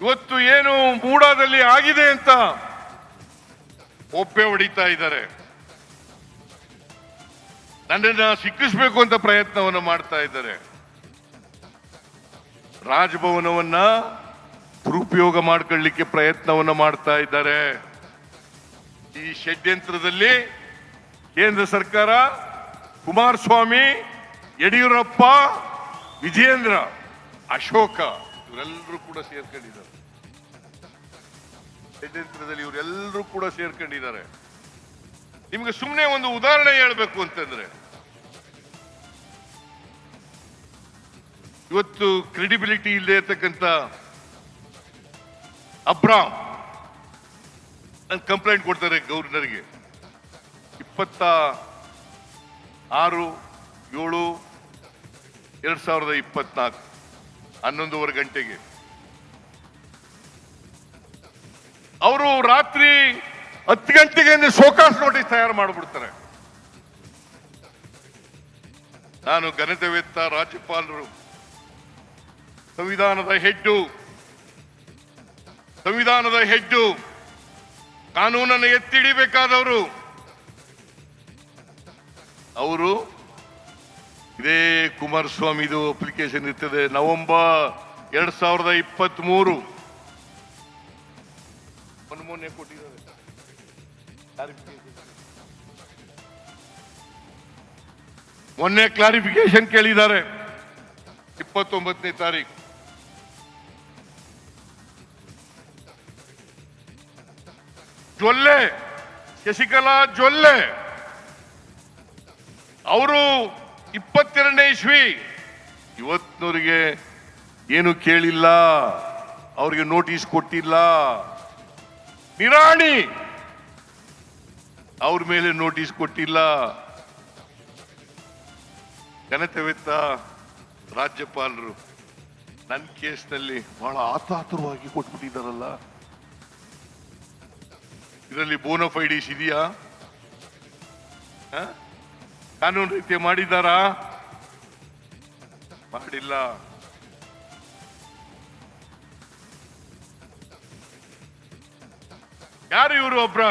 ಇವತ್ತು ಏನು ಮೂಡಾದಲ್ಲಿ ಆಗಿದೆ ಅಂತ ಒಪ್ಪೆ ಹೊಡಿತಾ ಇದ್ದಾರೆ. ನನ್ನನ್ನ ಸಿಕ್ಕಿಸ್ಬೇಕು ಅಂತ ಪ್ರಯತ್ನವನ್ನು ಮಾಡ್ತಾ ಇದ್ದಾರೆ. ರಾಜಭವನವನ್ನ ದುರುಪಯೋಗ ಮಾಡಿಕೊಳ್ಳಲಿಕ್ಕೆ ಪ್ರಯತ್ನವನ್ನ ಮಾಡ್ತಾ ಇದ್ದಾರೆ. ಈ ಷಡ್ಯಂತ್ರದಲ್ಲಿ ಕೇಂದ್ರ ಸರ್ಕಾರ, ಕುಮಾರಸ್ವಾಮಿ, ಯಡಿಯೂರಪ್ಪ, ವಿಜಯೇಂದ್ರ, ಅಶೋಕ ಇವರೆಲ್ಲರೂ ಕೂಡ ಸೇರ್ಕೊಂಡಿದ್ದಾರೆ. ಷಡ್ಯಂತ್ರದಲ್ಲಿ ಇವರೆಲ್ಲರೂ ಕೂಡ ಸೇರ್ಕೊಂಡಿದ್ದಾರೆ. ನಿಮ್ಗೆ ಸುಮ್ಮನೆ ಒಂದು ಉದಾಹರಣೆ ಹೇಳ್ಬೇಕು ಅಂತಂದ್ರೆ, ಇವತ್ತು ಕ್ರೆಡಿಬಿಲಿಟಿ ಇಲ್ಲದೆ ಇರ್ತಕ್ಕಂಥ ಅಬ್ರಾಮ್ ಕಂಪ್ಲೇಂಟ್ ಕೊಡ್ತಾರೆ ಗವರ್ನರ್ಗೆ. 26/7/2024 11:30 ಗಂಟೆಗೆ ಅವರು ರಾತ್ರಿ 10 ಗಂಟೆಗೆ ಶೋಕಾಸ್ ನೋಟಿಸ್ ತಯಾರು ಮಾಡಿಬಿಡ್ತಾರೆ. ನಾನು ಘನತೆವೆತ್ತ ರಾಜ್ಯಪಾಲರು, ಸಂವಿಧಾನದ ಹೆಡ್ಡು, ಕಾನೂನನ್ನು ಎತ್ತಿಡಿಬೇಕಾದವರು ಅವರು. ಇದೇ ಕುಮಾರಸ್ವಾಮಿದು ಅಪ್ಲಿಕೇಶನ್ ಇರ್ತದೆ. ನವೆಂಬರ್ 2023 ಮೊನ್ನೆ ಕೊಟ್ಟಿದ್ದಾರೆ. ಮೊನ್ನೆ ಕ್ಲಾರಿಫಿಕೇಶನ್ ಕೇಳಿದ್ದಾರೆ. 29ನೇ ತಾರೀಕು ಜೊಲ್ಲೆ, ಶಶಿಕಲಾ ಜೊಲ್ಲೆ ಅವರು 22ನೇ ಇಸ್ವಿ, ಇವತ್ತಿನವರಿಗೆ ಏನು ಕೇಳಿಲ್ಲ, ಅವರಿಗೆ ನೋಟಿಸ್ ಕೊಟ್ಟಿಲ್ಲ. ನಿರಾಣಿ ಅವ್ರ ಮೇಲೆ ನೋಟಿಸ್ ಕೊಟ್ಟಿಲ್ಲ. ಘನತೆವೆತ್ತ ರಾಜ್ಯಪಾಲರು ನನ್ನ ಕೇಸ್ನಲ್ಲಿ ಬಹಳ ಆತುರವಾಗಿ ಕೊಟ್ಬಿಟ್ಟಿದ್ದಾರಲ್ಲ. ಇದರಲ್ಲಿ ಬೋನೋಫೈಡಿಸ್ ಇದೆಯಾ? ಕಾನೂನು ರೀತಿ ಮಾಡಿದ್ದಾರಾ? ಮಾಡಿಲ್ಲ. ಯಾರು ಇವರು? ಒಬ್ರ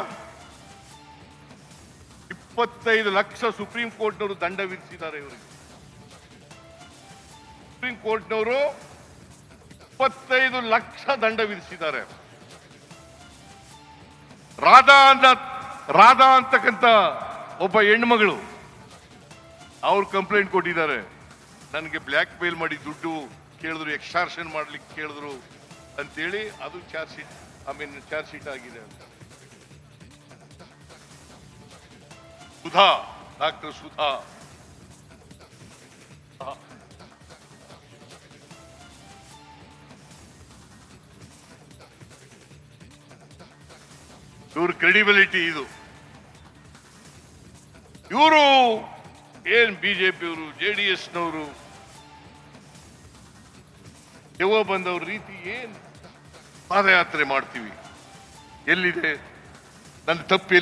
25 ಲಕ್ಷ ಸುಪ್ರೀಂ ಕೋರ್ಟ್ನವರು ದಂಡ ವಿಧಿಸಿದ್ದಾರೆ ಇವರಿಗೆ. ಸುಪ್ರೀಂ ಕೋರ್ಟ್ನವರು 25 ಲಕ್ಷ ದಂಡ ವಿಧಿಸಿದ್ದಾರೆ. ರಾಧಾ ಅಂತಕ್ಕಂಥ ಒಬ್ಬ ಹೆಣ್ಮಗಳು ಅವ್ರು ಕಂಪ್ಲೇಂಟ್ ಕೊಟ್ಟಿದ್ದಾರೆ. ನನಗೆ ಬ್ಲ್ಯಾಕ್ ಮೇಲ್ ಮಾಡಿ ದುಡ್ಡು ಕೇಳಿದ್ರು, ಎಕ್ಸ್ಟಾರ್ಷನ್ ಮಾಡ್ಲಿಕ್ಕೆ ಕೇಳಿದ್ರು ಅಂತೇಳಿ. ಅದು ಚಾರ್ಜ್ ಶೀಟ್ ಆಗಿದೆ. ಡಾಕ್ಟರ್ ಸುಧಾ ಇವ್ರ ಕ್ರೆಡಿಬಿಲಿಟಿ ಇದು. ಇವರು ಏನ್ ಬಿಜೆಪಿಯವರು, ಜೆಡಿಎಸ್ನವರು ದೆವ್ವ ಬಂದವ್ರ ರೀತಿ ಏನ್ ಪಾದಯಾತ್ರೆ ಮಾಡ್ತೀವಿ. ಎಲ್ಲಿದೆ ನನ್ನ ತಪ್ಪು?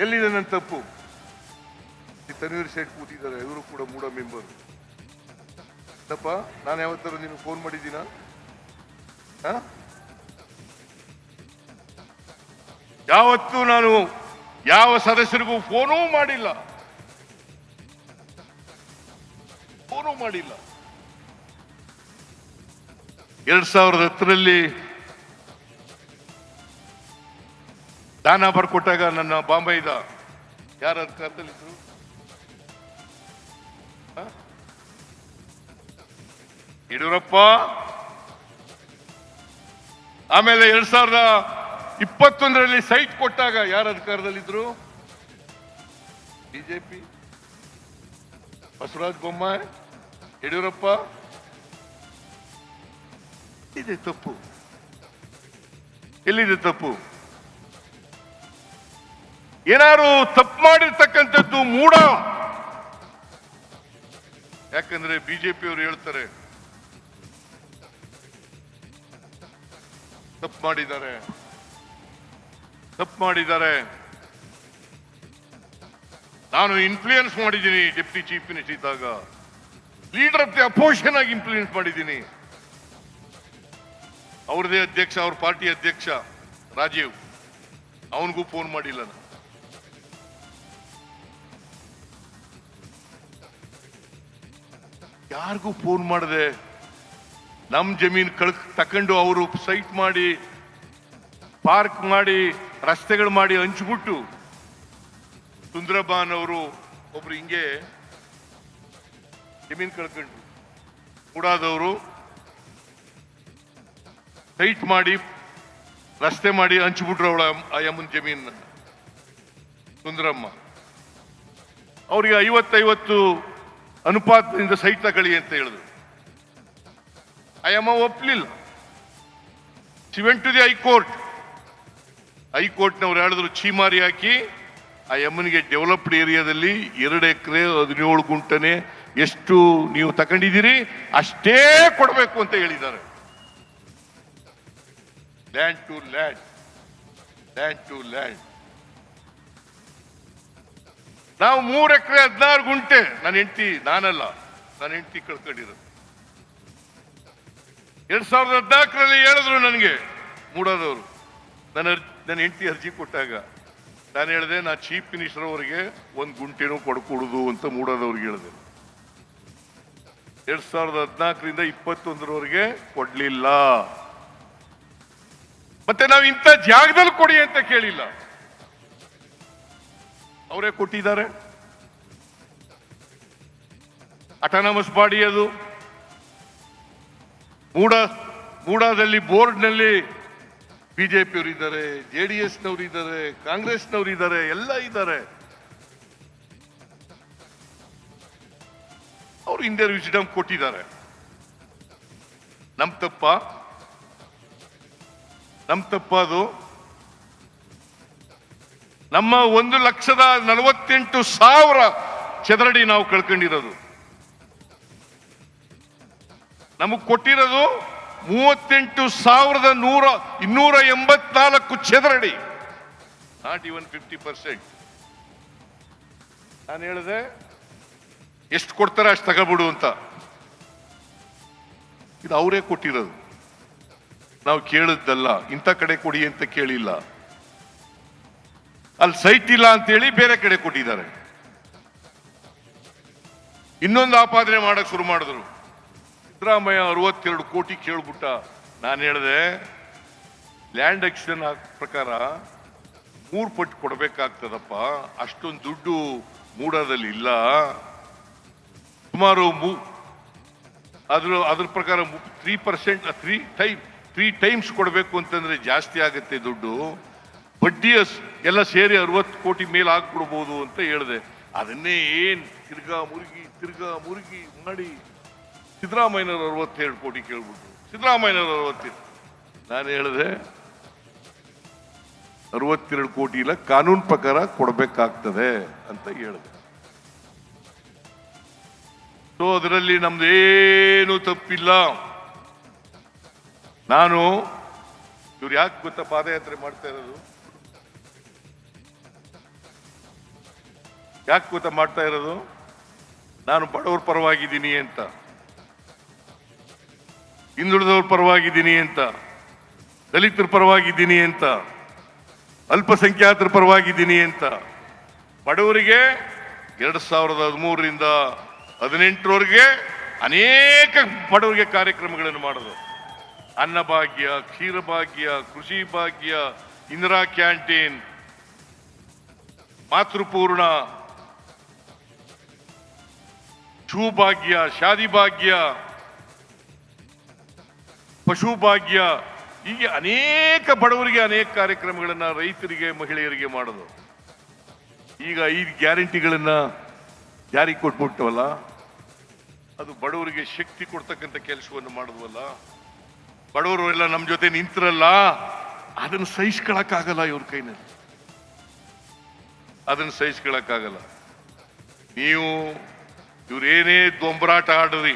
ಎಲ್ಲಿದೆ ನನ್ನ ತಪ್ಪು? ತನ್ವೀರ್ ಸೇಠ್ ಕೂತಿದ್ದಾರೆ, ಇವರು ಕೂಡ ಮೂಡ ಮೆಂಬರ್. ತಪ್ಪ? ನಾನು ಯಾವತ್ತಾರು ನಿಮ್ಗೆ ಫೋನ್ ಮಾಡಿದ್ದೀನ? ಯಾವತ್ತೂ ನಾನು ಯಾವ ಸದಸ್ಯರಿಗೂ ಫೋನೂ ಮಾಡಿಲ್ಲ. 2010ರಲ್ಲಿ ದಾನ ಬರ್ಕೊಟ್ಟಾಗ ನನ್ನ ಬಾಂಬೆದ ಯಾರ ಅಧಿಕಾರದಲ್ಲಿದ್ರು? ಯಡಿಯೂರಪ್ಪ. ಆಮೇಲೆ 2021ರಲ್ಲಿ ಸೈಟ್ ಕೊಟ್ಟಾಗ ಯಾರ ಅಧಿಕಾರದಲ್ಲಿದ್ರು? ಬಿಜೆಪಿ, ಬಸವರಾಜ ಬೊಮ್ಮಾಯಿ, ಯಡಿಯೂರಪ್ಪ. ಇದೆ ತಪ್ಪು? ಎಲ್ಲಿದೆ ತಪ್ಪು? ಏನಾರು ತಪ್ಪು ಮಾಡಿರ್ತಕ್ಕಂಥದ್ದು ಮೂಢ. ಯಾಕಂದ್ರೆ ಬಿಜೆಪಿಯವರು ಹೇಳ್ತಾರೆ ತಪ್ಪು ಮಾಡಿದ್ದಾರೆ. ನಾನು ಇನ್ಫ್ಲೂಯೆನ್ಸ್ ಮಾಡಿದ್ದೀನಿ ಡೆಪ್ಟಿ ಚೀಫ್ ಮಿನಿಸ್ಟರ್ ಇದ್ದಾಗ, ಲೀಡರ್ ಆಫ್ ದಿ ಅಪೋಸಿಷನ್ ಆಗಿ ಇನ್ಫ್ಲೂಯೆನ್ಸ್ ಮಾಡಿದ್ದೀನಿ. ಅವ್ರದೇ ಅಧ್ಯಕ್ಷ, ಅವ್ರ ಪಾರ್ಟಿ ಅಧ್ಯಕ್ಷ ರಾಜೀವ್, ಅವನಿಗೂ ಫೋನ್ ಮಾಡಿಲ್ಲ ನಾನು. ಯಾರಿಗೂ ಫೋನ್ ಮಾಡದೆ ನಮ್ ಜಮೀನ್ ತಕೊಂಡು ಅವರು ಸೈಟ್ ಮಾಡಿ, ಪಾರ್ಕ್ ಮಾಡಿ, ರಸ್ತೆಗಳು ಮಾಡಿ ಹಂಚ್ಬಿಟ್ಟು, ಸುಂದರಬಾನ್ ಅವರು ಒಬ್ರು ಹಿಂಗೆ ಜಮೀನ್ ಕಳ್ಕೊಂಡ್ರು, ಕೂಡಾದವರು ಸೈಟ್ ಮಾಡಿ, ರಸ್ತೆ ಮಾಡಿ ಹಂಚ್ಬಿಟ್ರು ಅವಳ ಅಯ್ಯಮ್ಮನ ಜಮೀನ್. ಸುಂದರಮ್ಮ ಅವ್ರಿಗೆ 50-50 ಅನುಪಾತದಿಂದ ಸೈಟ್ ತಗೊಳ್ಳಿ ಅಂತ ಹೇಳಿದ್ರು. ಅಯ್ಯಮ್ಮ ಒಪ್ಲಿಲ್ಲ. ಶಿ ವೆಂಟ್ ಟು ದಿ ಹೈಕೋರ್ಟ್ನವ್ರು ಹೇಳಿದ್ರು, ಚೀಮಾರಿ ಹಾಕಿ ಆ ಯಮ್ಮನಿಗೆ ಡೆವಲಪ್ಡ್ ಏರಿಯಾದಲ್ಲಿ 2 ಎಕರೆ 17 ಗುಂಟನೆ ಎಷ್ಟು ನೀವು ತಗೊಂಡಿದ್ದೀರಿ ಅಷ್ಟೇ ಕೊಡಬೇಕು ಅಂತ ಹೇಳಿದ್ದಾರೆ. Land to land. ನಾವು 3 ಎಕರೆ 16 ಗುಂಟೆ, ನನ್ನ ಹೆಂಡತಿ ಕಳ್ಕೊಂಡಿರೋದು. 2014ರಲ್ಲಿ ಹೇಳಿದ್ರು ನನಗೆ ಮೂಡಾದವರು, ನನ್ನ ಹೆಂಡತಿ ಅರ್ಜಿ ಕೊಟ್ಟಾಗ ನಾನು ಹೇಳಿದೆ, ನಾ ಚೀಫ್ ಮಿನಿಸ್ಟರ್ ಅವರಿಗೆ 1 ಗುಂಟೆನೂ ಕೊಡಕೂಡುದು ಅಂತ ಮೂಡಾದವ್ರಿಗೆ ಹೇಳಿದೆ. 2014ರಿಂದ 2021ರವರೆಗೆ ಕೊಡ್ಲಿಲ್ಲ. ಮತ್ತೆ ನಾವು ಇಂಥ ಜಾಗದಲ್ಲಿ ಕೊಡಿ ಅಂತ ಕೇಳಿಲ್ಲ, ಅವರೇ ಕೊಟ್ಟಿದ್ದಾರೆ. ಅಟಾನಮಸ್ ಬಾಡಿ ಅದು. ಮೂಡಾದಲ್ಲಿ ಬೋರ್ಡ್ನಲ್ಲಿ ಬಿಜೆಪಿಯವರು ಇದ್ದಾರೆ, ಜೆಡಿಎಸ್ನವರು ಇದ್ದಾರೆ, ಕಾಂಗ್ರೆಸ್ನವರು ಇದ್ದಾರೆ, ಎಲ್ಲ ಇದ್ದಾರೆ. ಅವರು ಇಂಡಿಯಾ ವಿಸಿಡಮ್ ಕೊಟ್ಟಿದ್ದಾರೆ. ನಮ್ ತಪ್ಪ ಅದು. ನಮ್ಮ 1,48,000 ಚದರಡಿ ನಾವು ಕಳ್ಕೊಂಡಿರೋದು. ನಮಗ್ ಕೊಟ್ಟಿರೋದು 38,284 ಚದರಡಿ, ನಾಟ್ ಇವನ್ 50%. ನಾನು ಹೇಳಿದೆ, ಎಷ್ಟು ಕೊಡ್ತಾರೆ ಅಷ್ಟು ತಗೋಬಿಡು ಅಂತ. ಇದು ಅವರೇ ಕೊಟ್ಟಿರೋದು, ನಾವು ಕೇಳಿದ್ದಲ್ಲ. ಇಂಥ ಕಡೆ ಕೊಡಿ ಅಂತ ಕೇಳಿಲ್ಲ. ಅಲ್ಲಿ ಸೈಟ್ ಇಲ್ಲ ಅಂತೇಳಿ ಬೇರೆ ಕಡೆ ಕೊಟ್ಟಿದ್ದಾರೆ. ಇನ್ನೊಂದು ಆಪಾದನೆ ಮಾಡಕ್ ಶುರು ಮಾಡಿದ್ರು. ಸಿದ್ದರಾಮಯ್ಯ 62 ಕೋಟಿ ಕೇಳ್ಬಿಟ್ಟ. ನಾನು ಹೇಳಿದೆ, ಲ್ಯಾಂಡ್ ಎಕ್ಸ್ಚೇಂಜ್ ಪ್ರಕಾರ 3 ಪಟ್ಟು ಕೊಡ್ಬೇಕಾಗ್ತದಪ್ಪ, ಅಷ್ಟೊಂದು ದುಡ್ಡು ಮೂಡಾದಲ್ಲಿ ಇಲ್ಲ. ಸುಮಾರು ಅದ್ರ ಪ್ರಕಾರ 3% 3 ಟೈಮ್ಸ್ ಕೊಡಬೇಕು ಅಂತಂದ್ರೆ ಜಾಸ್ತಿ ಆಗುತ್ತೆ ದುಡ್ಡು. ಬಡ್ಡಿ ಎಲ್ಲ ಸೇರಿ 60 ಕೋಟಿ ಮೇಲೆ ಹಾಕ್ಬಿಡ್ಬೋದು ಅಂತ ಹೇಳಿದೆ. ಅದನ್ನೇ ತಿರ್ಗಾ ಮುರುಗಿ ಮಾಡಿ ಸಿದ್ದರಾಮಯ್ಯನವರು 67 ಕೋಟಿ ಕೇಳ್ಬಿಟ್ರು. ಸಿದ್ದರಾಮಯ್ಯನವರು 60. ನಾನು ಹೇಳಿದೆ, 62 ಕೋಟಿ ಇಲ್ಲ, ಕಾನೂನು ಪ್ರಕಾರ ಕೊಡಬೇಕಾಗ್ತದೆ ಅಂತ ಹೇಳಿದೆ. ಸೊ ಅದರಲ್ಲಿ ನಮ್ದೇನು ತಪ್ಪಿಲ್ಲ. ನಾನು ಇವ್ರು ಯಾಕೆ ಗೊತ್ತಾ ಪಾದಯಾತ್ರೆ ಮಾಡ್ತಾ ಇರೋದು? ಯಾಕೆ ಗೊತ್ತಾ ಮಾಡ್ತಾ ಇರೋದು? ನಾನು ಬಡವ್ರ ಪರವಾಗಿದ್ದೀನಿ ಅಂತ, ಹಿಂದುಳಿದವ್ರ ಪರವಾಗಿದ್ದೀನಿ ಅಂತ, ದಲಿತರ ಪರವಾಗಿದ್ದೀನಿ ಅಂತ, ಅಲ್ಪಸಂಖ್ಯಾತರ ಪರವಾಗಿದ್ದೀನಿ ಅಂತ. ಬಡವರಿಗೆ 2013ರಿಂದ 2018ರವರೆಗೆ ಅನೇಕ ಬಡವರಿಗೆ ಕಾರ್ಯಕ್ರಮಗಳನ್ನು ಮಾಡೋದು. ಅನ್ನಭಾಗ್ಯ, ಕ್ಷೀರಭಾಗ್ಯ, ಕೃಷಿ ಭಾಗ್ಯ, ಇಂದಿರಾ ಕ್ಯಾಂಟೀನ್, ಮಾತೃಪೂರ್ಣ, ಶೂಭಾಗ್ಯ, ಶಾದಿ ಭಾಗ್ಯ, ಪಶು ಭಾಗ್ಯ, ಹೀಗೆ ಅನೇಕ ಬಡವರಿಗೆ ಅನೇಕ ಕಾರ್ಯಕ್ರಮಗಳನ್ನ, ರೈತರಿಗೆ, ಮಹಿಳೆಯರಿಗೆ ಮಾಡೋದು. ಈಗ 5 ಗ್ಯಾರಂಟಿಗಳನ್ನ ಜಾರಿಗೆ ಕೊಟ್ಬಿಟ್ಟವಲ್ಲ, ಅದು ಬಡವರಿಗೆ ಶಕ್ತಿ ಕೊಡ್ತಕ್ಕಂಥ ಕೆಲಸವನ್ನು ಮಾಡಿದ್ವಲ್ಲ. ಬಡವರು ಎಲ್ಲ ನಮ್ಮ ಜೊತೆ ನಿಂತಿರಲ್ಲ, ಅದನ್ನು ಸಹಿಸ್ಕೊಳಕ್ಕಾಗಲ್ಲ ಇವ್ರ ಕೈನಲ್ಲಿ, ಅದನ್ನು ಸಹಿಸ್ಕೊಳಕ್ಕಾಗಲ್ಲ. ನೀವು ಇವ್ರೇನೇ ದೊಂಬರಾಟ ಆಡ್ರಿ,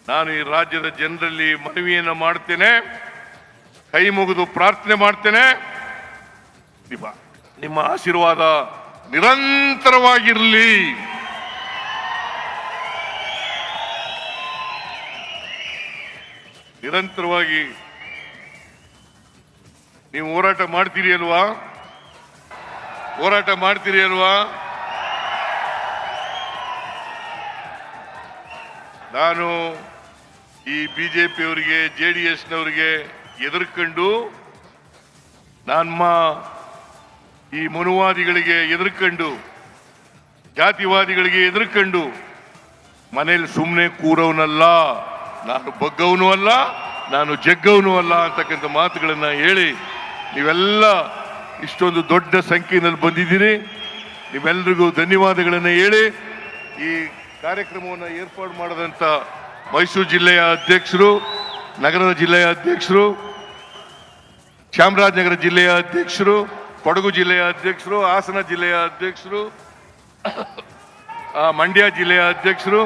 ನಾನು ಈ ರಾಜ್ಯದ ಜನರಲ್ಲಿ ಮನವಿಯನ್ನು ಮಾಡ್ತೇನೆ, ಕೈ ಮುಗಿದು ಪ್ರಾರ್ಥನೆ ಮಾಡ್ತೇನೆ. ನಿಮ್ಮ ಆಶೀರ್ವಾದ ನಿರಂತರವಾಗಿರಲಿ. ನಿರಂತರವಾಗಿ ನೀವು ಹೋರಾಟ ಮಾಡ್ತೀರಿ ಅಲ್ವಾ? ಹೋರಾಟ ಮಾಡ್ತೀರಿ ಅಲ್ವಾ? ನಾನು ಈ ಬಿಜೆಪಿಯವರಿಗೆ JDSನವರಿಗೆ ಎದುರ್ಕೊಂಡು, ನಮ್ಮ ಈ ಮನುವಾದಿಗಳಿಗೆ ಎದುರ್ಕೊಂಡು, ಜಾತಿವಾದಿಗಳಿಗೆ ಎದುರ್ಕೊಂಡು ಮನೇಲಿ ಸುಮ್ಮನೆ ಕೂರವನಲ್ಲ. ನಾನು ಬಗ್ಗವನು ಅಲ್ಲ, ನಾನು ಜಗ್ಗವನು ಅಲ್ಲ ಅಂತಕ್ಕಂಥ ಮಾತುಗಳನ್ನ ಹೇಳಿ ನೀವೆಲ್ಲ ಇಷ್ಟೊಂದು ದೊಡ್ಡ ಸಂಖ್ಯೆಯಲ್ಲಿ ಬಂದಿದ್ದೀರಿ. ನೀವೆಲ್ಲರಿಗೂ ಧನ್ಯವಾದಗಳನ್ನು ಹೇಳಿ ಈ ಕಾರ್ಯಕ್ರಮವನ್ನು ಏರ್ಪಾಡು ಮಾಡಿದಂಥ ಮೈಸೂರು ಜಿಲ್ಲೆಯ ಅಧ್ಯಕ್ಷರು, ನಗರದ ಜಿಲ್ಲೆಯ ಅಧ್ಯಕ್ಷರು, ಚಾಮರಾಜನಗರ ಜಿಲ್ಲೆಯ ಅಧ್ಯಕ್ಷರು, ಕೊಡಗು ಜಿಲ್ಲೆಯ ಅಧ್ಯಕ್ಷರು, ಹಾಸನ ಜಿಲ್ಲೆಯ ಅಧ್ಯಕ್ಷರು, ಮಂಡ್ಯ ಜಿಲ್ಲೆಯ ಅಧ್ಯಕ್ಷರು,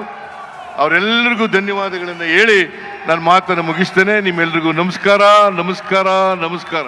ಅವರೆಲ್ಲರಿಗೂ ಧನ್ಯವಾದಗಳನ್ನು ಹೇಳಿ ನನ್ನ ಮಾತನ್ನು ಮುಗಿಸ್ತೇನೆ. ನಿಮ್ಮೆಲ್ಲರಿಗೂ ನಮಸ್ಕಾರ, ನಮಸ್ಕಾರ, ನಮಸ್ಕಾರ.